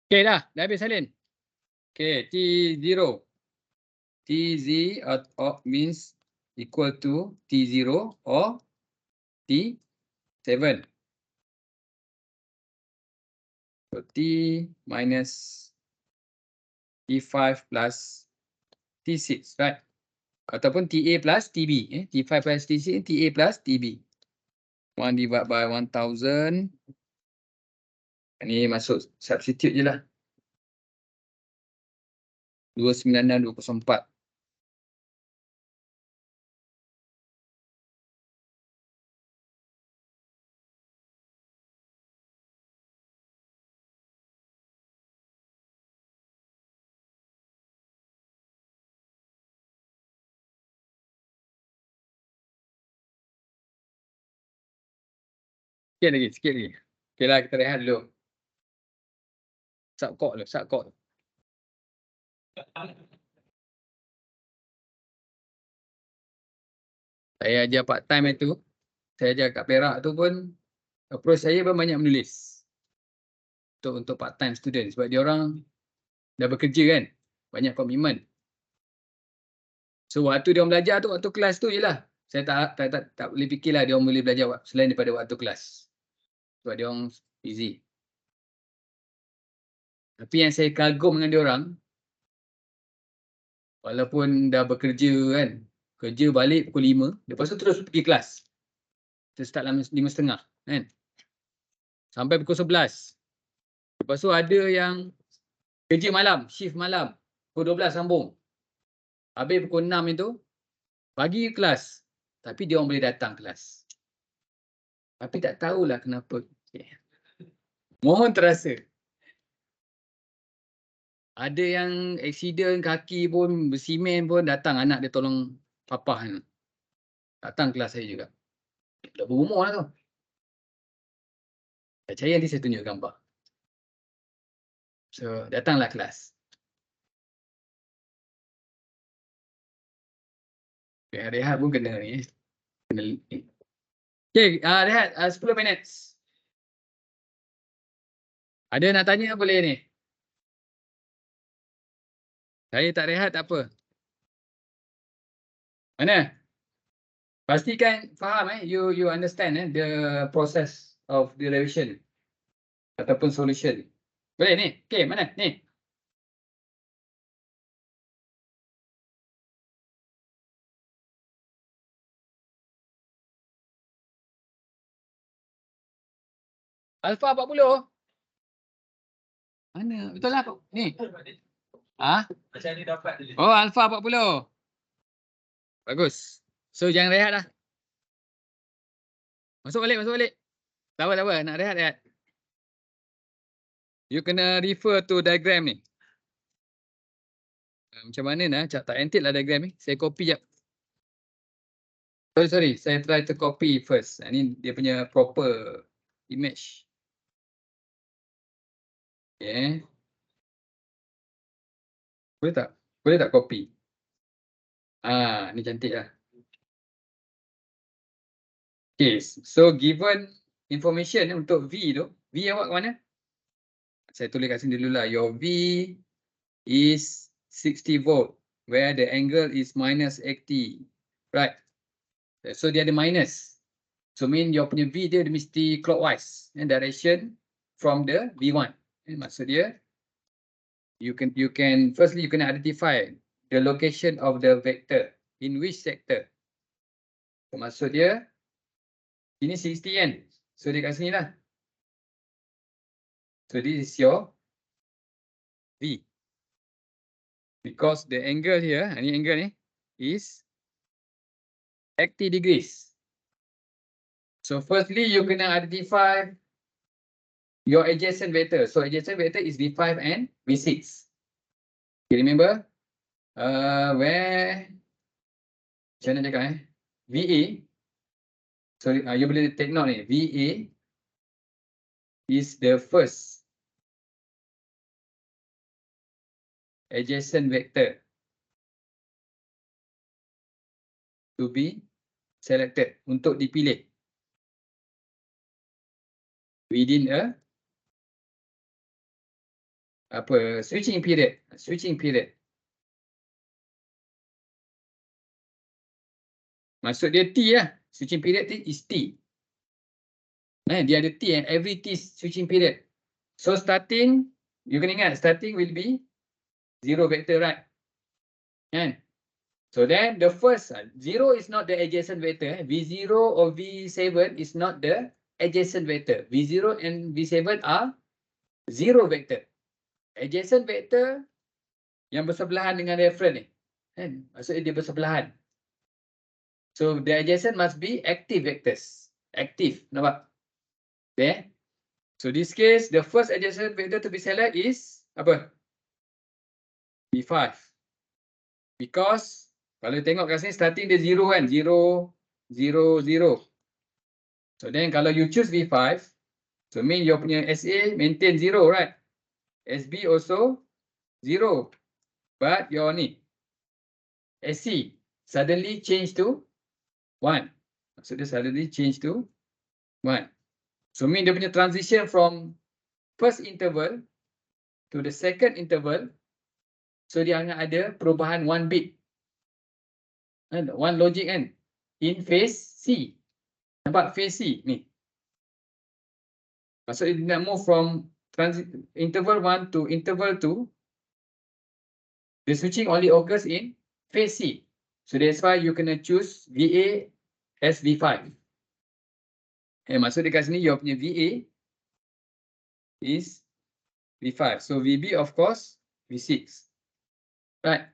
Okay dah habis salin. Okay, T0. Tz means equal to T0 or T7. So T minus T5 plus T6, right? Ataupun TA plus TB. T5 plus T6, TA plus TB. 1 divided by 1000. Ini masuk substitute je lah. 296,204. Sikit lagi. Okay lah, kita rehat dulu. Subcode. Saya ajar part time itu. Saya ajar kat Perak tu pun approach saya pun banyak menulis. Untuk part time student sebab dia orang dah bekerja kan. Banyak komitmen. So waktu dia orang belajar tu waktu kelas tu je lah. Saya tak boleh fikirlah dia orang boleh belajar selain daripada waktu kelas. Sebab dia orang busy. Tapi yang saya kagum dengan dia orang, walaupun dah bekerja kan, kerja balik pukul 5, lepas tu terus pergi kelas. Kita start 5:30 kan. Sampai pukul 11. Lepas tu ada yang kerja malam, shift malam. Pukul 12 sambung. Habis pukul 6 itu, pagi kelas. Tapi dia orang boleh datang kelas. Tapi tak tahulah kenapa. Mohon terasa. Ada yang accident kaki pun, bersimen pun datang anak dia tolong papah. Datang kelas saya juga. Dah berumur lah tu. Tak percaya nanti saya tunjuk gambar. So, datanglah kelas. Rehat pun kena ni. Okay, rehat 10 minit. Ada nak tanya boleh ni? Saya tak rehat tak apa. Mana? Pastikan faham you understand the process of derivation ataupun solution. Boleh ni? Okey, mana? Ni. Alpha 40. Mana? Betul lah. Ni. Ah? Macam ni dapat. Oh, alpha 40. Bagus. So jangan rehat lah. Masuk balik, masuk balik. Tak apa, tak apa. Nak rehat, rehat. You kena refer to diagram ni. Macam mana nak? Tak entit lah diagram ni. Saya copy jap. Sorry. Saya try to copy first. Ini dia punya proper image. Okay. Boleh tak? Boleh tak copy? Ni cantik lah. Okay. So given information untuk V tu. V awak ke mana? Saya tulis kat sini dulu lah. Your V is 60 volt. Where the angle is minus 80. Right. So dia ada minus. So mean your punya V dia mesti clockwise. And direction from the V1. Maksud dia, you can firstly you can identify the location of the vector in which sector. So, maksud dia, ini 60 kan. So dia kat sini lah. So this is your V. Because the angle here, ini angle ni, is 80 degrees. So firstly, you kena identify your adjacent vector. So adjacent vector is V5 and V6. Okay, remember? Where, macam mana cakap VA. So you boleh take note ni. VA is the first adjacent vector to be selected, untuk dipilih within a switching period. Maksud dia T lah. Switching period is T. Dia ada T every T switching period. So starting, you kena ingat, starting will be zero vector, right? Kan? So then the first, zero is not the adjacent vector. V0 or V7 is not the adjacent vector. V0 and V7 are zero vector. Adjacent vector yang bersebelahan dengan reference ni. Kan? Maksudnya dia bersebelahan. So the adjacent must be active vectors. Active, nampak? Okay. So this case, the first adjacent vector to be selected is apa? V5. Because kalau tengok kat sini starting dia 0 kan? 0, 0, 0. So then kalau you choose V5, so mean your punya SA maintain 0, right? SB also 0. But your ni, SC suddenly change to 1. Maksud dia suddenly change to 1. So mean dia punya transition from first interval to the second interval. So dia akan ada perubahan 1 bit. One logic kan. In phase C. Nampak phase C ni. Maksud dia nak move from interval 1 to interval 2. The switching only occurs in phase C. So that's why you kena choose VA as V5. Maksud dia kat sini, your punya VA is V5. So VB of course V6. Right.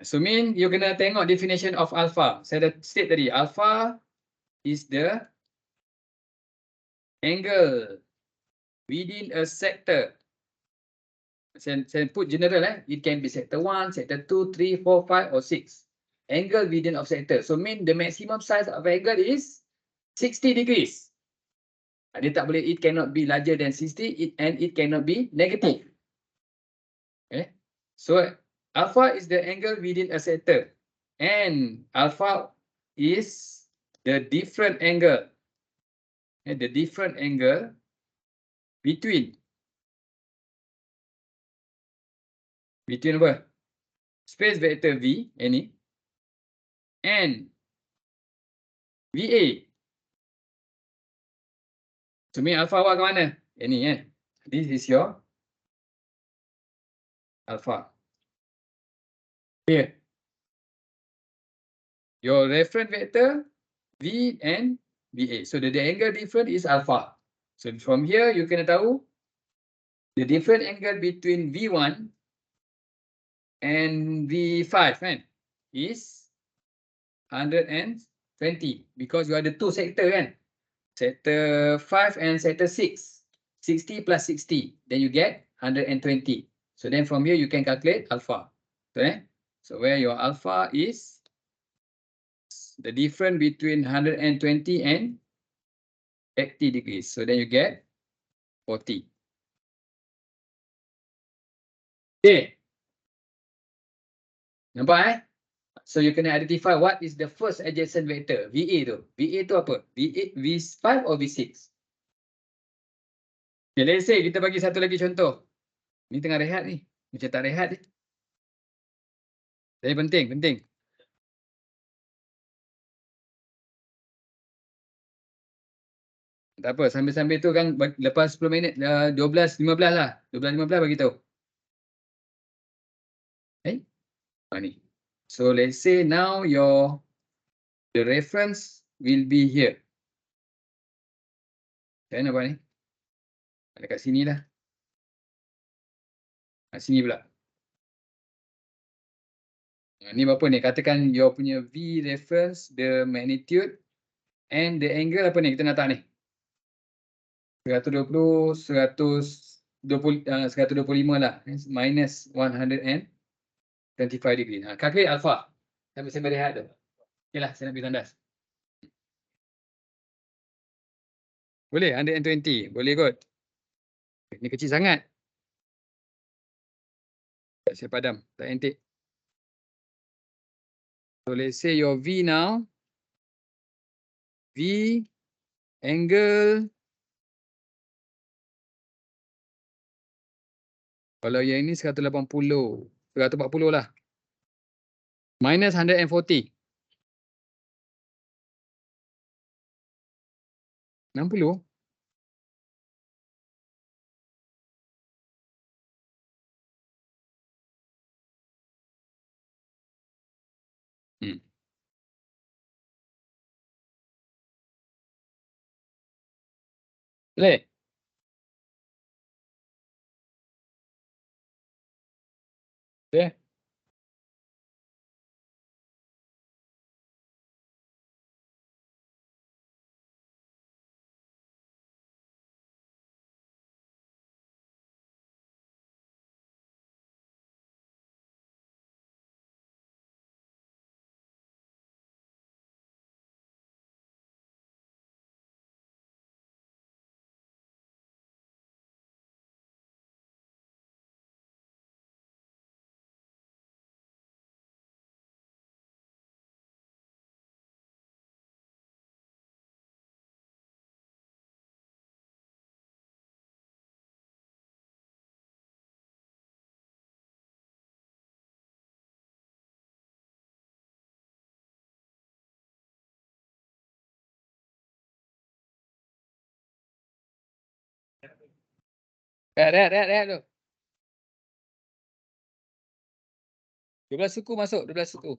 So mean you kena tengok definition of alpha. Saya dah state tadi, alpha is the angle within a sector. Saya put general it can be sector 1, sector 2, 3, 4, 5 or 6. Angle within of sector. So mean the maximum size of angle is 60 degrees. Dia tak boleh, it cannot be larger than 60 and it cannot be negative. Okay. So alpha is the angle within a sector and alpha is the different angle. The different angle between apa? Space vector V, ini, and VA. So, mean alpha awak ke mana? Ini, This is your alpha. Here. Your reference vector, V and VA. So, the angle difference is alpha. So, from here, you kena tahu the different angle between V1 and V5 kan, is 120 because you ada two sector kan. Sector 5 and sector 6. 60 plus 60. Then you get 120. So then from here you can calculate alpha. So where your alpha is the difference between 120 and 80 degrees. So then you get 40. Okay. Nampak So you can identify what is the first adjacent vector. VA tu. VA tu apa? V8, V5 or V6? Okay, let's say kita bagi satu lagi contoh. Ni tengah rehat ni. Macam tak rehat ni. Jadi penting. Tak apa, sambil-sambil tu kan lepas 10 minit, 12.15 lah. 12.15 bagi tahu. Ni. So let's say now the reference will be here. Kan apa ni? Ada kat sini lah. Kat sini pula. Ni berapa ni? Katakan your punya V reference, the magnitude and the angle apa ni kita nak letak ni? 120, 125 lah. Minus 125 degree. Calculate alpha. Sambil rehat tu. Okay lah, saya nak pergi tandas. Boleh, 120. Boleh kot. Ini kecil sangat. Saya padam. Tak antik. So let's say your V now. V angle. Kalau yang ini 180. 140 lah. Minus 140. 60. Boleh? Boleh? Rehat tu. 12 suku masuk, 12 suku.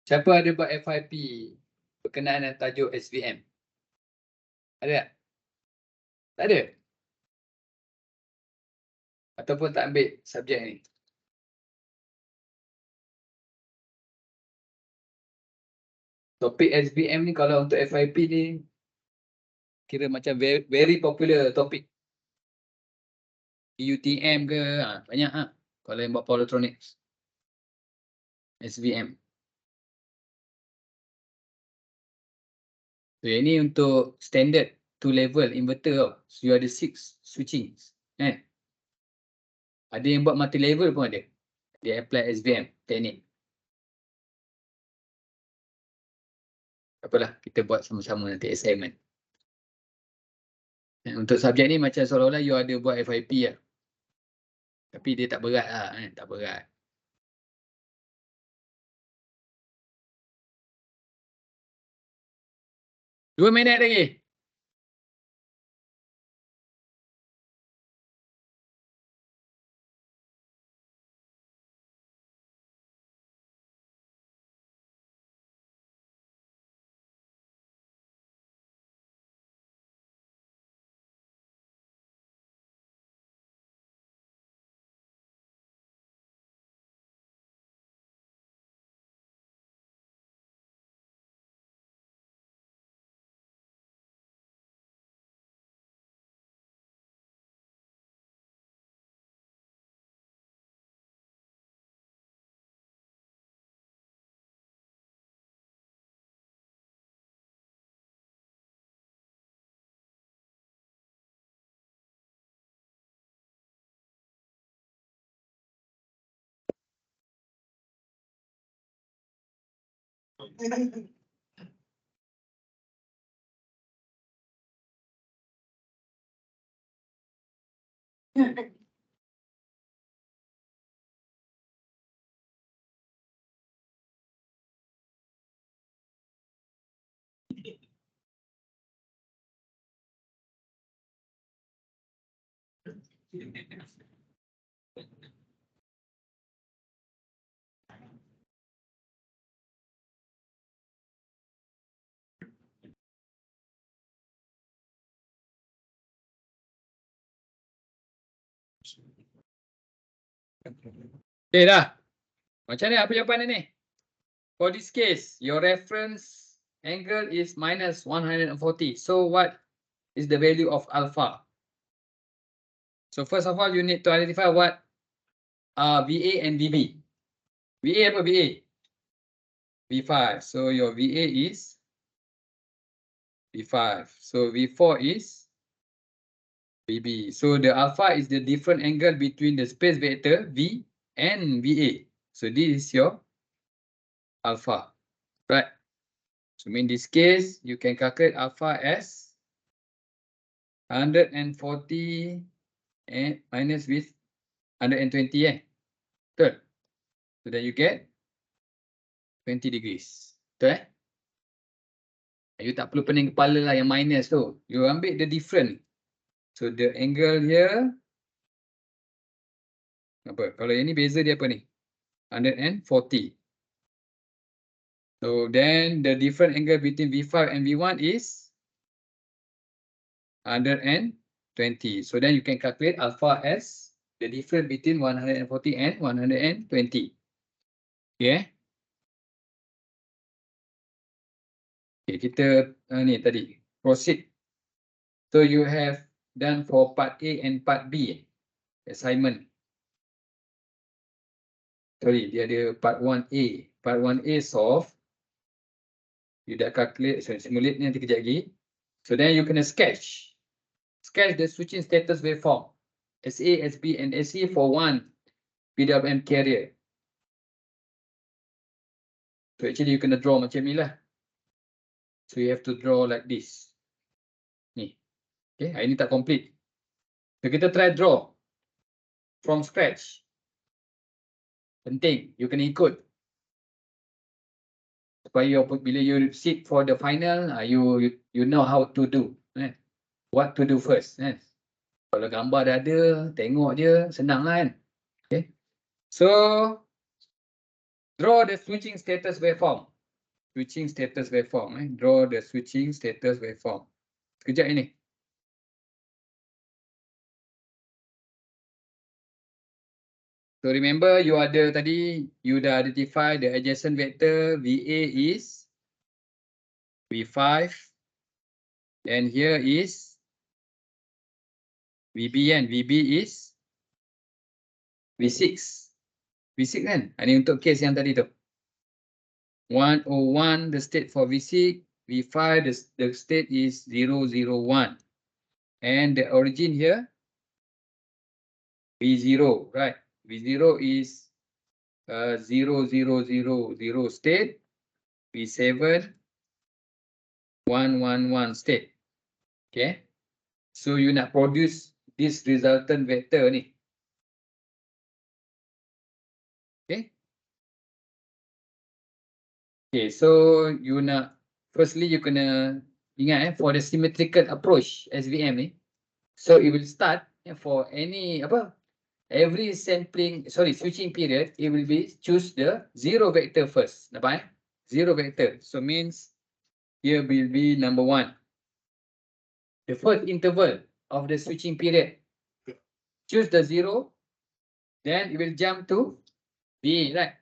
Siapa ada buat FYP berkenaan dengan tajuk SVM? Ada tak? Tak ada? Ataupun tak ambil subjek ni? Topik SVM ni kalau untuk FYP ni kira macam very popular topik. UTM ke, banyak kalau yang buat power electronics. SVM. So, ini untuk standard 2 level inverter tau. So, you ada 6 switching. Ada yang buat multi level pun ada. Dia apply SVM teknik. Apalah, kita buat sama-sama nanti assignment. Untuk subjek ni macam seolah-olah you ada buat FYP lah. Tapi dia tak berat lah, tak berat. Dua minit lagi. Okay dah. Macam ni apa jawapan ni? For this case, your reference angle is minus 140. So what is the value of alpha? So first of all, you need to identify what are VA and VB. VA apa VA? V5. So your VA is V5. So V4 is VB. So the alpha is the different angle between the space vector V and VA. So this is your alpha, right? So in this case, you can calculate alpha as 140 and minus with 120, Betul? So then you get 20 degrees. Betul You tak perlu pening kepala lah yang minus tu. You ambil the different. So the angle here. Apa? Kalau yang ni beza dia apa ni? 140. So then the different angle between V5 and V1 is 120. So then you can calculate alpha as the difference between 140 and 120. Okay. Okay, kita ni tadi proceed. So you have done for part A and part B assignment. Sorry, dia ada part 1A. Part 1A solve. You dah calculate, so simulate ni nanti kejap lagi. So then you kena sketch. Sketch the switching status waveform. SA, SB and SC for one PWM carrier. So actually you kena draw macam ni lah. So you have to draw like this. Ni. Okay, hari ni tak complete. So kita try draw from scratch. Penting, you kena ikut. Supaya bila you sit for the final, you know how to do. What to do first. Kalau gambar dah ada, tengok je, senang lah kan. Okay. So, draw the switching status waveform. Switching status waveform. Draw the switching status waveform. Sekejap ini. So remember you ada tadi, you dah identify the adjacent vector VA is V5. And here is VB and VB is V6. V6 kan? Ini untuk case yang tadi tu. 101 the state for V6, V5 the state is 001. And the origin here V0, right? V0 is 0000 state, V7 111 state. Okay, so you nak produce this resultant vector ni. Okay. Okay, so you nak, firstly you kena ingat for the symmetrical approach SVM ni. So it will start for any every switching period, it will be choose the zero vector first. Nampak? Zero vector. So means here will be number 1. The first interval of the switching period. Choose the 0, then it will jump to V, right?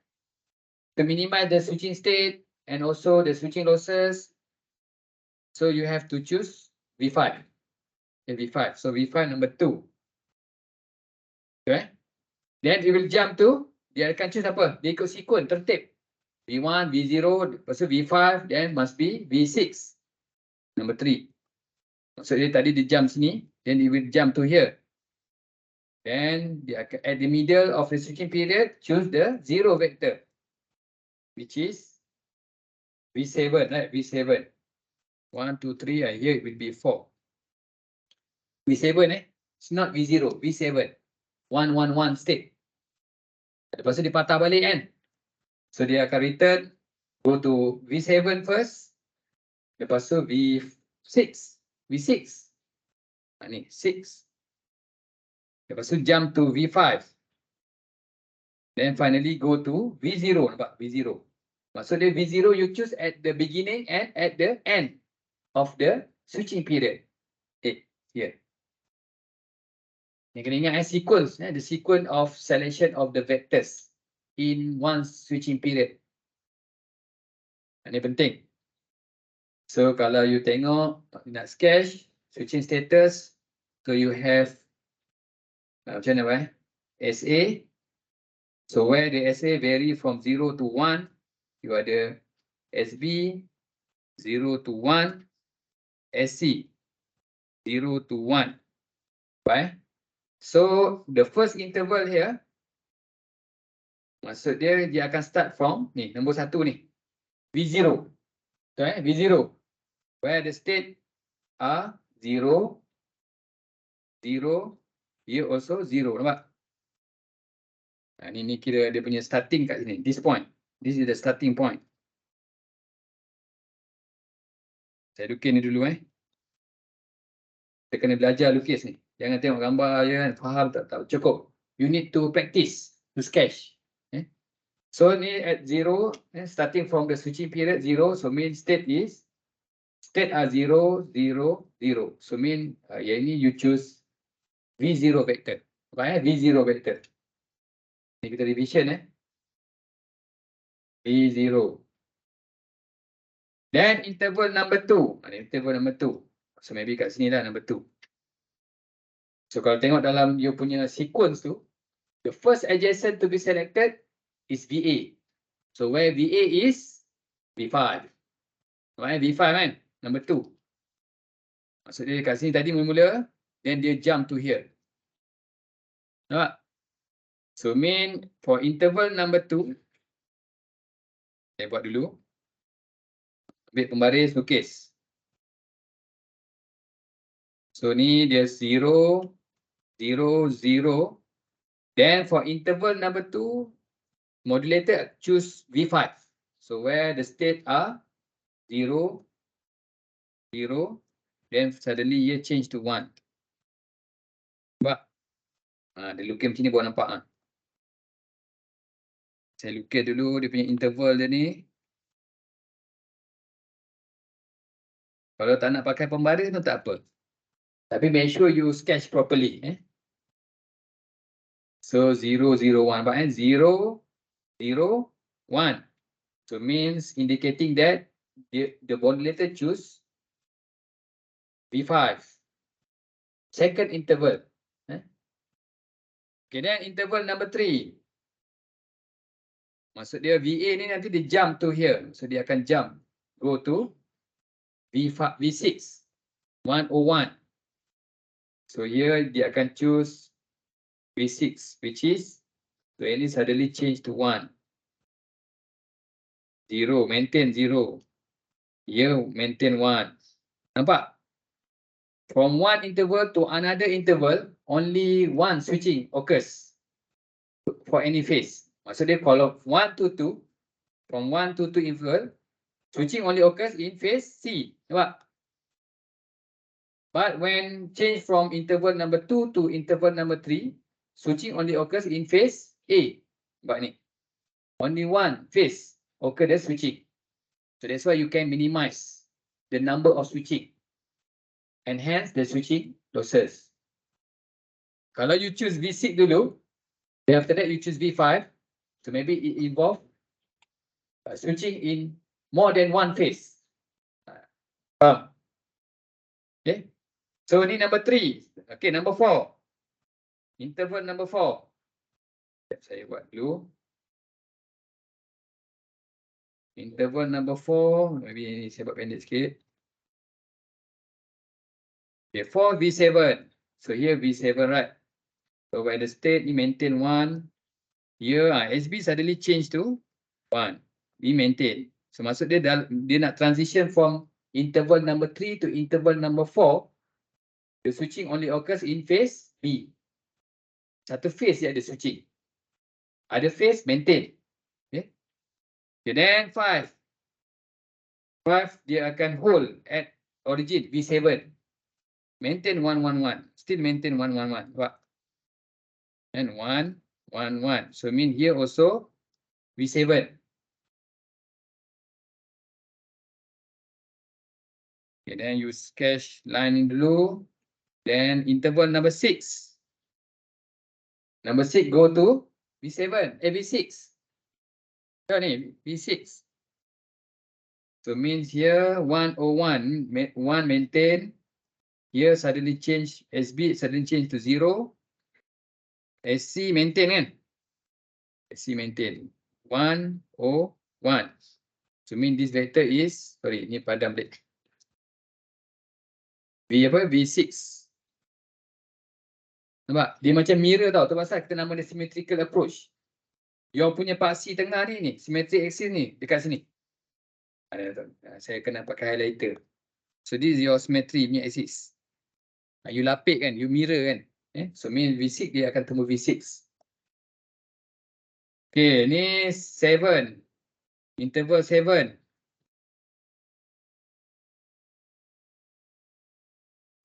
To minimize the switching state and also the switching losses. So you have to choose V5. Okay, V5. So V5 number 2. Okay. Then it will jump to, dia akan choose apa? Dia ikut sequence, tertib. V1, V0, lepas tu V5, then must be V6. Number 3. Maksud dia tadi dia jump sini, then it will jump to here. Then dia akan, at the middle of the switching period, choose the zero vector, which is V7, right? V7. 1, 2, 3, here it will be 4. V7 it's not V0, V7. 111 state. Lepas tu dia patah balik kan. So dia akan return, go to V7 first. Lepas tu V6. V6. Ni 6. Lepas tu jump to V5. Then finally go to V0. Nampak? V0. Maksud dia V0 you choose at the beginning and at the end of the switching period. Okay, here. Yang kena ingat sequence, the sequence of selection of the vectors in one switching period. Ini penting. So kalau you tengok, nak sketch switching status, so you have macam mana SA. So where the SA vary from 0 to 1, you ada SB 0 to 1, SC 0 to 1. Right? So the first interval here, maksud dia akan start from ni, nombor 1 ni, V0. So, V0, where the state are 0, 0, here also 0, nampak? Ini kira dia punya starting kat sini, this point. This is the starting point. Saya lukis ni dulu Kita kena belajar lukis ni. Jangan tengok gambar je kan, faham tak cukup. You need to practice to sketch. So ni at 0, starting from the switching period 0, so mean state are 0, 0, 0. So mean yang ini you choose V0 vector. Apa V0 vector. Ni kita revision V0. Then interval number 2. Interval number 2. So maybe kat sini lah number 2. So kalau tengok dalam you punya sequence tu, the first adjacent to be selected is VA. So where VA is V5. V5 kan? Number 2. Maksud dia kat sini tadi mula-mula, then dia jump to here. Nampak? So mean for interval number 2, saya buat dulu. Ambil pembaris, lukis. So ni dia 0, 0, 0. Then for interval number 2, modulator choose V5. So where the state are 0, 0. Then suddenly ia change to 1. Nampak? Dia lukis macam ni buat nampak. Saya lukis dulu dia punya interval dia ni. Kalau tak nak pakai pembaris pun tak apa. Tapi make sure you sketch properly. So 0, 0, 1. Nampak 0, 0, 1. So means indicating that the modulator choose V5. Second interval. Okay, then interval number 3. Maksud dia VA ni nanti dia jump to here. So dia akan jump. Go to V5, V6. 101. So here dia akan choose V6, which is, so ini suddenly change to 1. 0, maintain 0. Here maintain 1. Nampak? From one interval to another interval, only one switching occurs for any phase. Maksud dia kalau 1 to 2, from 1 to 2 interval, switching only occurs in phase C. Nampak? But when change from interval number 2 to interval number 3, switching only occurs in phase A. Nampak ni? Only one phase occur the switching. So that's why you can minimize the number of switching. And hence the switching losses. Kalau you choose V6 dulu, then after that you choose V5, so maybe it involve switching in more than one phase. Okay. So ni number 3. Okay, number 4. Interval number 4. Saya buat dulu. Interval number 4, maybe saya buat pendek sikit. Okay, 4 V7. So here V7, right? So where the state ni maintain 1. Here SB suddenly change to 1. We maintain. So maksud dia nak transition from interval number 3 to interval number 4. The switching only occurs in phase B. Satu phase dia ada switching. Other phase maintain. Okay. Okay, then 5. 5 dia akan hold at origin V7. Maintain 111. Still maintain 111. And 111. So mean here also V7. Okay, then you sketch line in dulu. Then interval number 6. Number 6 go to V7. V6. So ni V6. So means here 101. 1 maintain. Here suddenly change SB suddenly change to 0. SC maintain kan? SC maintain 101. So mean this vector is, sorry, ni padam balik. V apa? V6. Nampak? Dia macam mirror tau. Tu pasal kita nama dia symmetrical approach. Yang punya paksi tengah ni, symmetric axis ni, dekat sini. Saya kena pakai highlighter. So this is your symmetry punya axis. You lapik kan, you mirror kan. So mean V6 dia akan temu V6. Okay, ni 7. Interval 7.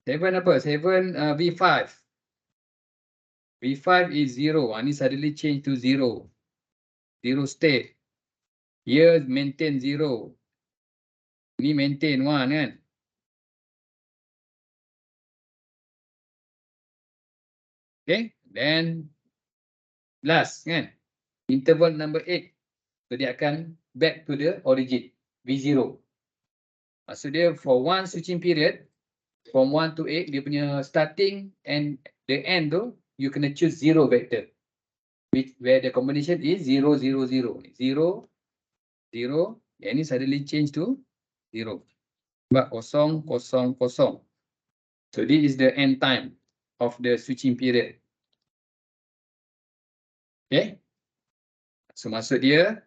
7 apa? 7 V5. V5 is 0. Ni suddenly change to 0. zero state. Here maintain 0. Ni maintain 1 kan. Okay, then last kan. Interval number 8. So dia akan back to the origin, V0. Maksud dia for one switching period, from 1 to 8, dia punya starting and the end tu, you kena choose 0 vector. Where the combination is 0, 0, 0. 0, 0, yang ni suddenly change to 0. Sebab 0, 0, 0. So this is the end time of the switching period. Okay. So maksud dia,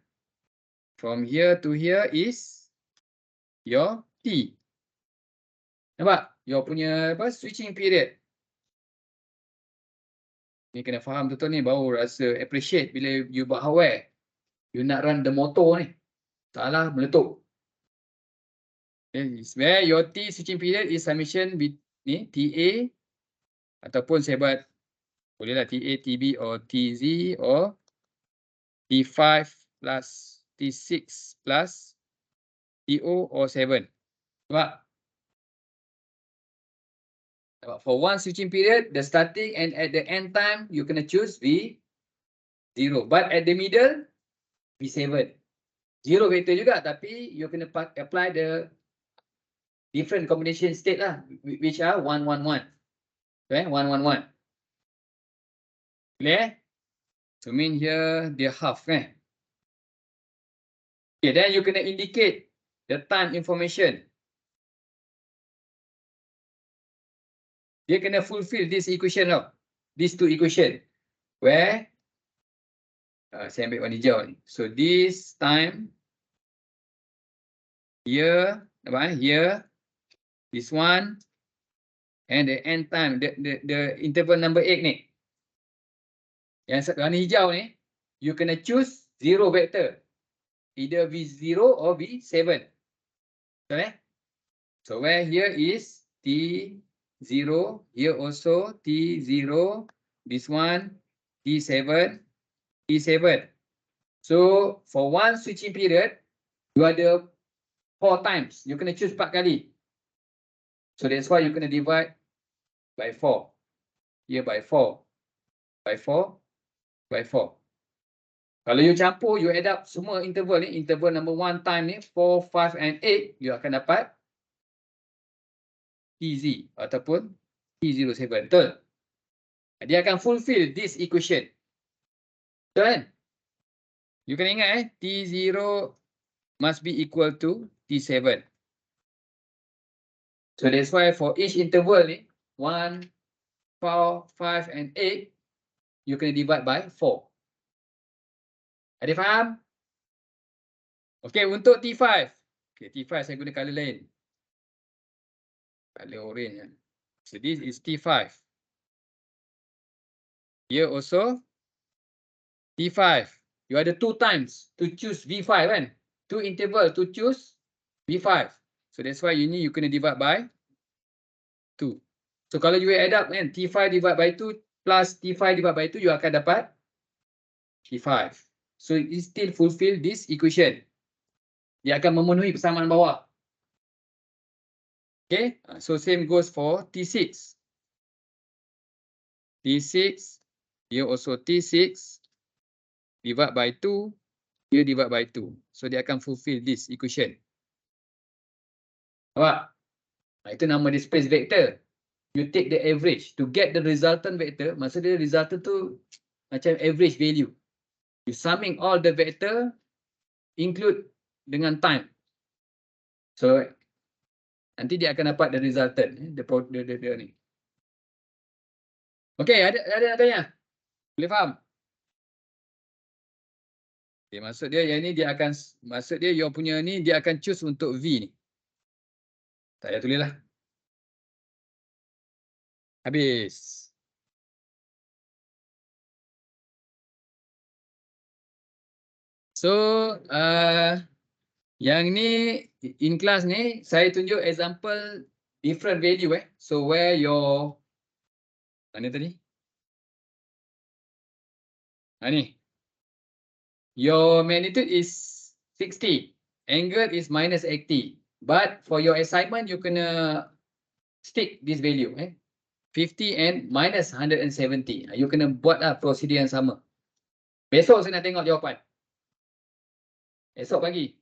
from here to here is your T. Nampak? Your punya apa, switching period. Ni kena faham betul ni, baru rasa appreciate bila you buat hardware. You nak run the motor ni. Salah, meletup. Okay, where your T switching period is summation ni, TA. Ataupun saya buat, bolehlah TA, TB or TZ or T5 plus T6 plus TO or 7. Nampak? For one switching period, the starting and at the end time, you kena choose V0. But at the middle, V7. 0 vector juga, tapi you kena apply the different combination state lah, which are 1, 1, 1. Okay, 1, 1, 1. Clear? So mean here, dia half kan. Okay, then you kena indicate the time information. Dia kena fulfill this equation tau. These two equation. Where saya ambil warna hijau ni. So this time here, apa here, this one, and the end time, the interval number 8 ni. Yang warna hijau ni, you kena choose 0 vector. Either V0 or V7. Okay? So where here is T0, here also T0, this one T7, T7. So for one switching period, you ada 4 times. You kena choose 4 kali. So that's why you kena divide by 4. Here by 4, by 4, by 4. Kalau you campur, you add up semua interval ni, interval number 1 time ni, 4, 5 and 8, you akan dapat TZ ataupun T07. Betul? Dia akan fulfill this equation. Betul kan? You kena ingat T0 must be equal to T7. So that's why for each interval ni, 1, 4, 5 and 8, you kena divide by 4. Ada faham? Okay, untuk T5. Okay, T5 saya guna color lain. Color orange. So this is T5. Here also T5. You ada 2 times to choose V5 kan? 2 interval to choose V5. So that's why you kena divide by 2. So kalau you add up kan, T5 divide by 2 plus T5 divide by 2, you akan dapat T5. So it still fulfill this equation. Dia akan memenuhi persamaan bawah. Okay, so same goes for T6. T6, here also T6, divide by 2, here divide by 2. So dia akan fulfill this equation. Nampak? Itu nama dia space vector. You take the average to get the resultant vector. Maksud dia resultant tu macam average value. You summing all the vector, include dengan time. So nanti dia akan dapat the resultant, the ni. Okay, ada nak tanya? Boleh faham? Okay, maksud dia yang ni dia akan, maksud dia your punya ni dia akan choose untuk V ni. Tak payah tulis lah. Habis. So, yang ni in class ni saya tunjuk example different value So where your mana tadi? Ni. your magnitude is 60, angle is minus 80. But for your assignment, you kena stick this value, 50 and minus 170. You kena buat lah prosedur yang sama. Besok saya nak tengok jawapan. Esok pagi.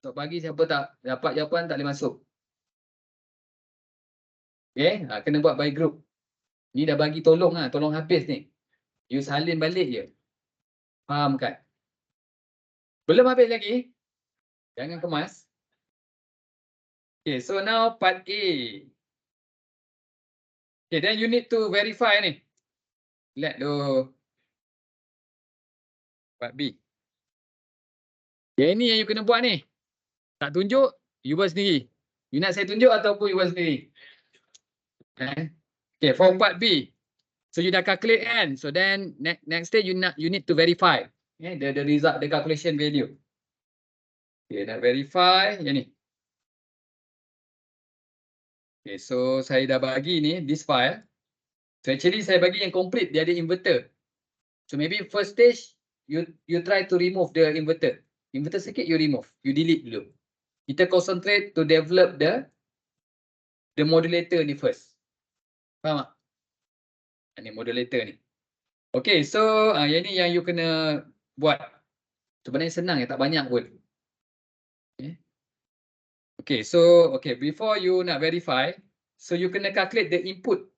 Esok pagi siapa tak dapat jawapan tak boleh masuk. Okay, kena buat by group. Ni dah bagi tolong lah, tolong habis ni. You salin balik je. Faham kan? Belum habis lagi. Jangan kemas. Okay, so now part A. Okay, then you need to verify ni. Let do. Part B. Yang ini yang you kena buat ni. Tak tunjuk, you buat sendiri. You nak saya tunjuk ataupun you buat sendiri? Okay, for part B. So you dah calculate kan? So then next day you need to verify the result, the calculation value. Okay, nak verify yang ni. Okay, so saya dah bagi ni this file. So actually saya bagi yang complete, dia ada inverter. So maybe first stage you try to remove the inverter. Inverter circuit you remove, you delete dulu. Kita concentrate to develop the modulator ni first. Faham tak? Ini modulator ni. Okay, so yang ni yang you kena buat. Sebenarnya senang ya, tak banyak pun. Okay, so before you nak verify, so you kena calculate the input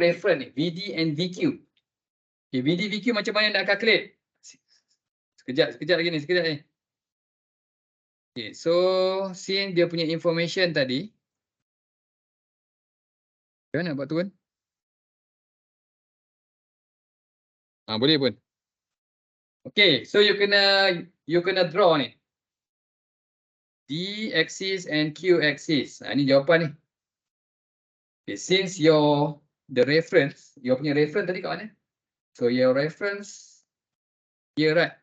reference ni, VD and VQ. Okay, VD VQ macam mana nak calculate? Sekejap lagi ni, sekejap ni. Okay, so since dia punya information tadi, nak buat tu kan? Boleh pun. Okay, so you kena draw ni. D axis and Q axis. Ini jawapan ni. Okay, since the reference, your punya reference tadi kat mana? So your reference here, right?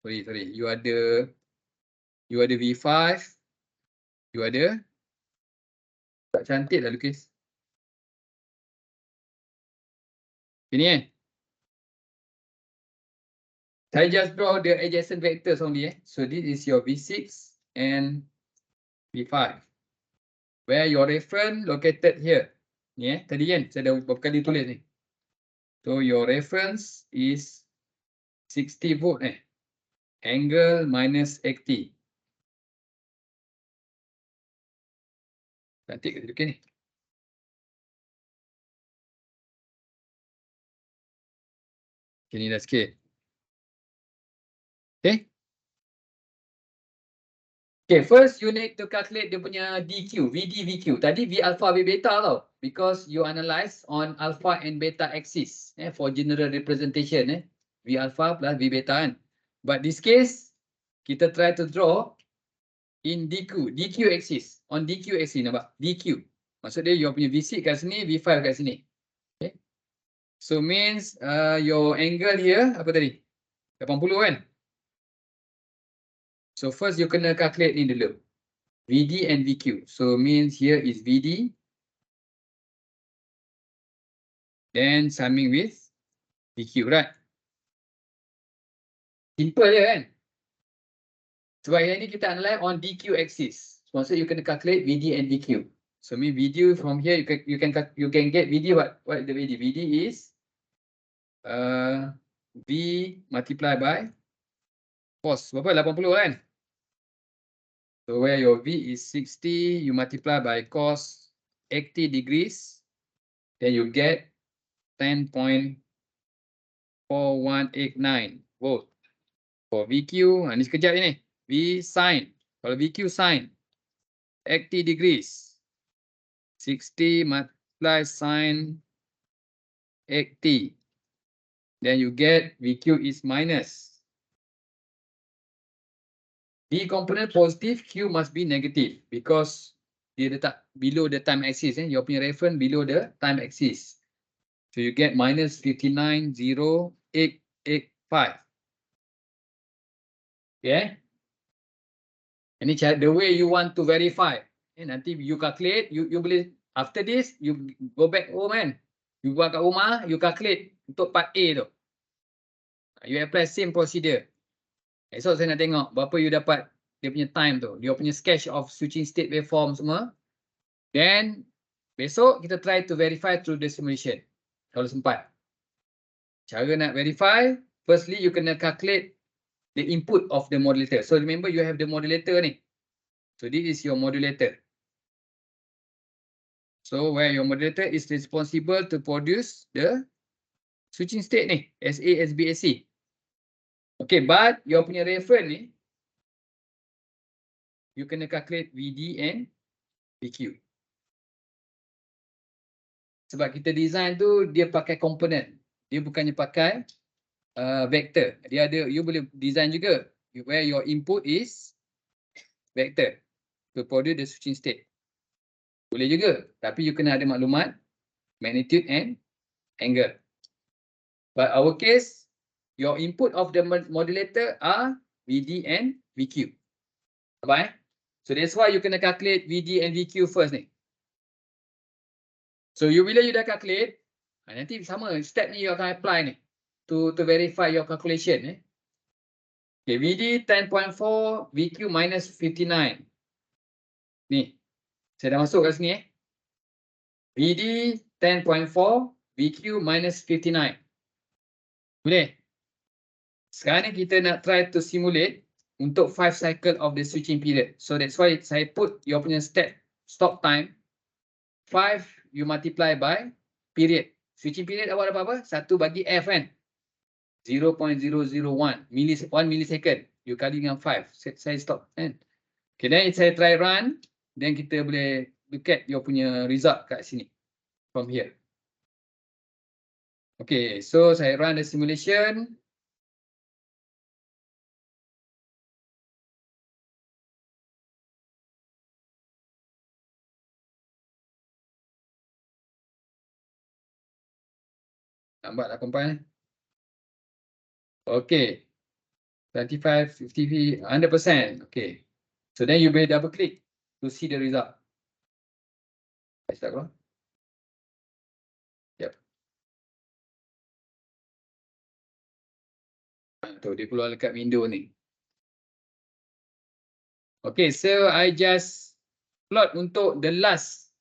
Sorry. You ada V5. You ada. Tak cantik dah lukis. Ini Saya just draw the adjacent vectors only. So this is your V6 and V5. Where your reference located here. Ni tadi kan saya dah beberapa kali tulis ni. So your reference is 60 volt Angle minus 80. Cantik ke okay ni? Okay, ni dah sikit. Okay, first you need to calculate dia punya DQ, VD, VQ. Tadi V alpha, V beta tau. Because you analyze on alpha and beta axis for general representation. V alpha plus V beta kan. But this case, kita try to draw in DQ axis. On DQ axis nampak? DQ. Maksud dia you punya V6 kat sini, V5 kat sini. Okay. So means your angle here, apa tadi? 80 kan? So first you kena calculate ni dulu. VD and VQ. So means here is VD. Then summing with VQ, right? Simple je kan? Sebab yang ni kita analyze on DQ axis. So maksud you kena calculate VD and VQ. So mean VD from here you can get VD what the VD? VD is V multiplied by cos berapa? 80 kan? So where your V is 60, you multiply by cos 80 degrees, then you get 10.4189 volt. For VQ, ni sekejap ni. V sin, kalau VQ sin 80 degrees, 60 multiply sin 80, then you get VQ is minus. V component positive, Q must be negative because dia letak below the time axis. Your punya reference below the time axis. So you get minus 59.0885. Okay. Ini the way you want to verify. Nanti you calculate, you boleh after this you go back home kan. You buat kat rumah, you calculate untuk part A tu. You apply same procedure. Esok saya nak tengok berapa you dapat dia punya time tu. Dia punya sketch of switching state waveform semua. Then, besok kita try to verify through the simulation. Kalau sempat. Cara nak verify, firstly you kena calculate the input of the modulator. So remember you have the modulator ni. So this is your modulator. So where your modulator is responsible to produce the switching state ni, SA, SB, AC. Okay, but your punya reference ni, you kena calculate VD and VQ. Sebab kita design tu dia pakai komponen. Dia bukannya pakai vector. Dia ada, you boleh design juga where your input is vector to produce the switching state. Boleh juga, tapi you kena ada maklumat magnitude and angle. But our case, your input of the modulator are VD and VQ. Nampak? So that's why you kena calculate VD and VQ first ni. So bila you dah calculate, nanti sama step ni you akan apply ni to verify your calculation. Okay, VD 10.4, VQ minus 59. Ni, saya dah masuk kat sini. VD 10.4, VQ minus 59. Boleh? Sekarang ni kita nak try to simulate untuk 5 cycle of the switching period. So that's why saya put your punya stop time 5 you multiply by period. Switching period awak dapat apa? 1 bagi F kan? 0.001 1 millisecond. You kali dengan 5. Saya stop kan? Okay, then saya try run. Then kita boleh look at your punya result kat sini. From here. Okay, so saya run the simulation. Nampak tak compile? Okay. 25, 50, 100%. Okay. So then you boleh double click to see the result. Saya start keluar. Yep. Tu dia keluar dekat window ni. Okay, so I just plot untuk the last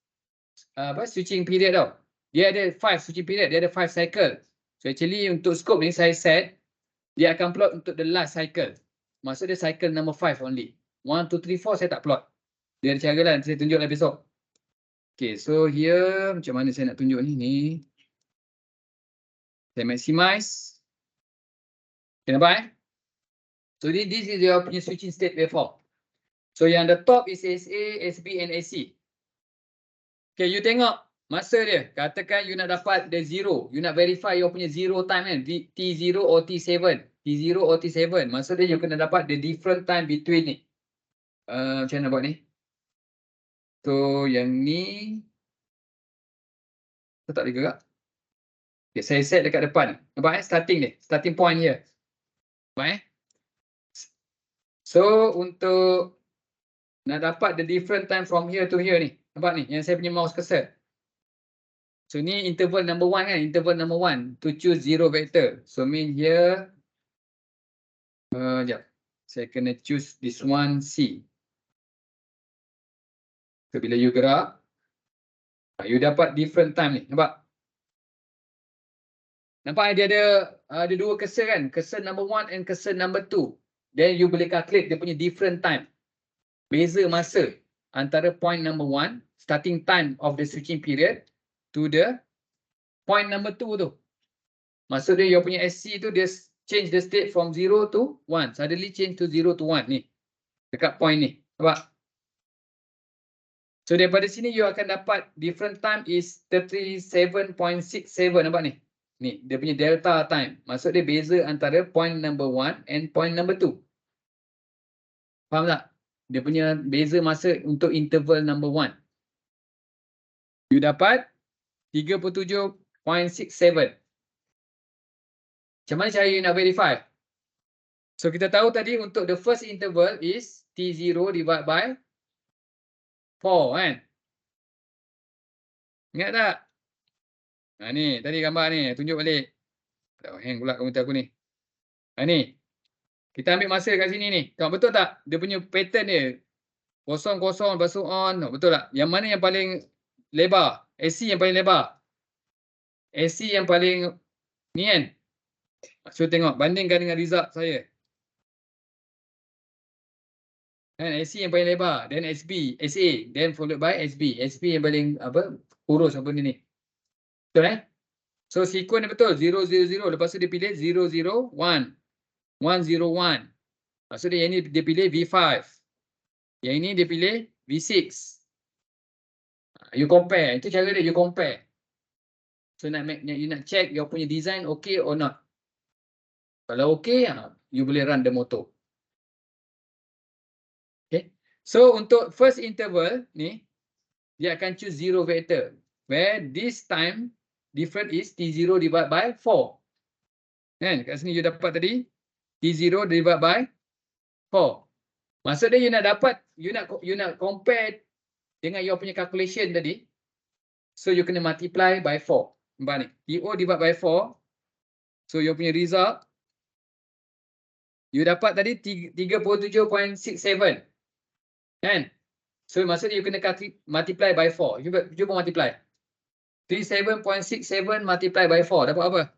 switching period tau. Dia ada 5 switching period, dia ada 5 cycle. So actually untuk scope ni saya set, dia akan plot untuk the last cycle. Maksud dia cycle number 5 only. 1, 2, 3, 4 saya tak plot. Dia ada cara lah, nanti saya tunjuk lah besok. Okay, so here macam mana saya nak tunjuk ni? Saya maximize. Okay, nampak So this is your punya switching state waveform. So yang the top is SA, SB and AC. Okay, you tengok masa dia. Katakan you nak dapat the zero. You nak verify your punya zero time kan. T0 or T7. T0 or T7. Maksud dia you kena dapat the different time between ni. Macam mana nak buat ni? So yang ni. Tak boleh gerak. Okay, saya set dekat depan. Nampak starting ni. Starting point here. Nampak So untuk nak dapat the different time from here to here ni. Nampak ni yang saya punya mouse cursor. So ni interval number 1 kan, interval number 1 to choose zero vector. So mean here, sekejap. Saya kena choose this one C. So bila you gerak, you dapat different time ni, nampak? Nampak dia ada dua cursor kan, cursor number 1 and cursor number 2. Then you boleh calculate dia punya different time. Beza masa antara point number 1, starting time of the switching period, to the point number 2 tu. Maksud dia, your punya SC tu, dia change the state from 0 to 1. Suddenly change to 0 to 1 ni. Dekat point ni. Nampak? So, daripada sini, you akan dapat different time is 37.67. Nampak ni? Ni, dia punya delta time. Maksud dia beza antara point number 1 and point number 2. Faham tak? Dia punya beza masa untuk interval number 1. You dapat 37.67. Macam mana cara you nak verify? So kita tahu tadi untuk the first interval is T0 divided by 4 kan? Ingat tak? Ni tadi gambar ni, tunjuk balik. Hang pula komputer aku ni. Ni. Kita ambil masa kat sini ni. Tengok betul tak? Dia punya pattern dia. Kosong, lepas tu on. Betul tak? Yang mana yang paling lebar? AC yang paling lebar. AC yang paling ni kan? So tengok, bandingkan dengan result saya. Kan AC yang paling lebar, then SB, SA, then followed by SB. SB yang paling apa? Kurus apa ni. Betul So sequence dia betul, 000, lepas tu dia pilih 001, 101. Maksud dia yang ni dia pilih V5. Yang ini dia pilih V6. You compare, itu cara dia, you compare. So you nak check you punya design okay or not. Kalau okay, you boleh run the motor. Okay. So untuk first interval ni, dia akan choose 0 vector. Where this time different is T0 divided by 4. Kan? Kat sini you dapat tadi T0 divided by 4. Maksud dia you nak dapat, you nak compare dengan your punya calculation tadi. So you kena multiply by 4. Nampak ni? TO divided by 4. So you punya result, you dapat tadi 37.67. Kan? So maksud dia you kena multiply by 4. Cuba multiply. 37.67 multiply by 4. Dapat apa?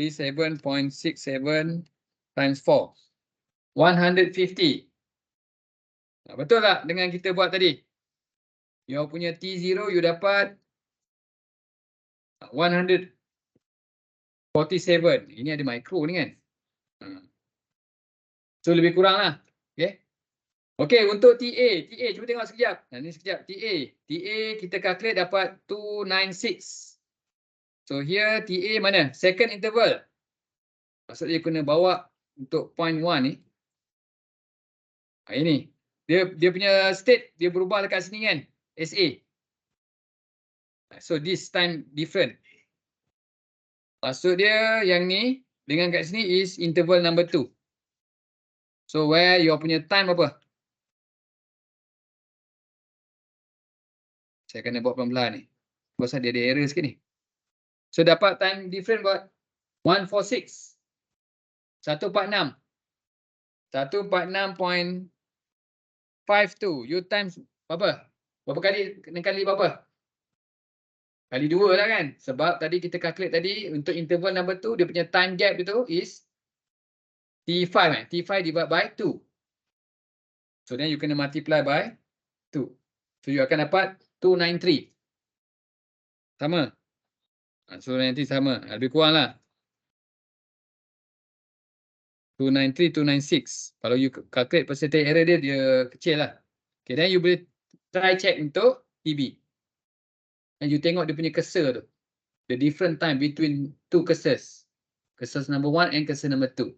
37.67 times 4. 150. Betul tak dengan kita buat tadi? You punya T0 you dapat 147. Ini ada micro ni kan? So lebih kurang lah. Okay. Okay, untuk TA cuba tengok sekejap. Ni sekejap. TA kita calculate dapat 296. So here TA mana? Second interval. Maksud dia kena bawa untuk point 1 ni. Ini. Dia punya state dia berubah dekat sini kan? SA. So this time different. Maksud dia yang ni dengan kat sini is interval number 2. So where you punya time apa? Saya kena buat pelan-pelan ni. Pasal dia ada error sikit ni. So dapat time different buat 146. 146. 146.52. You times berapa? Berapa kali berapa? Kali 2 lah kan? Sebab tadi kita calculate tadi untuk interval number 2 dia punya time gap itu is T5 kan? T5 divided by 2. So then you kena multiply by 2. So you akan dapat 293. Sama. So nanti sama. Lebih kurang lah. 293, 296. Kalau you calculate percentage error dia kecil lah. Okay, then you boleh try check untuk TB. And you tengok dia punya cursor tu. The different time between two cursors. Cursor number 1 and cursor number 2.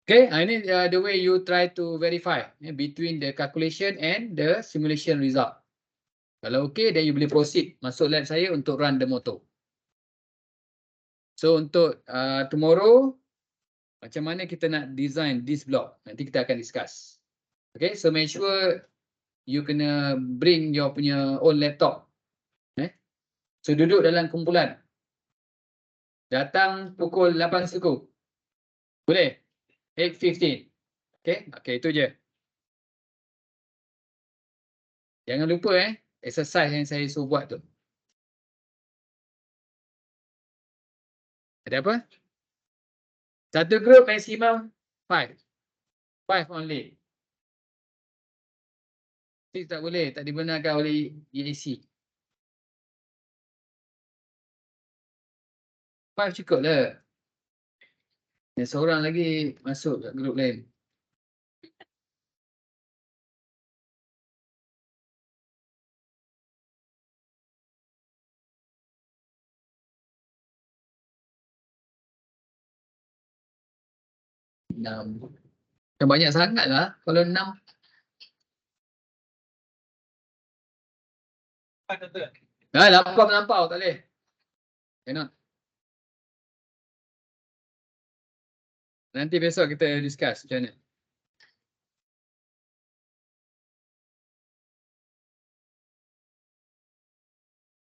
Okay, ini the way you try to verify between the calculation and the simulation result. Kalau okay, then you boleh proceed masuk lab saya untuk run the motor. So untuk tomorrow, macam mana kita nak design this block, nanti kita akan discuss. Okay, so make sure you kena bring your punya own laptop. So duduk dalam kumpulan. Datang pukul 8 suku. Boleh? 8:15. Okay, itu je. Jangan lupa exercise yang saya suruh buat tu. Ada apa? Satu group maksimum 5. 5 only. 6 tak boleh, tak dibenarkan oleh EAC. 5 cukup lah. Dan seorang lagi masuk ke grup lain. Enam. Yang banyak sangat lah. Kalau 6. Lampau melampau tak boleh. Cannot. Nanti besok kita discuss macam mana.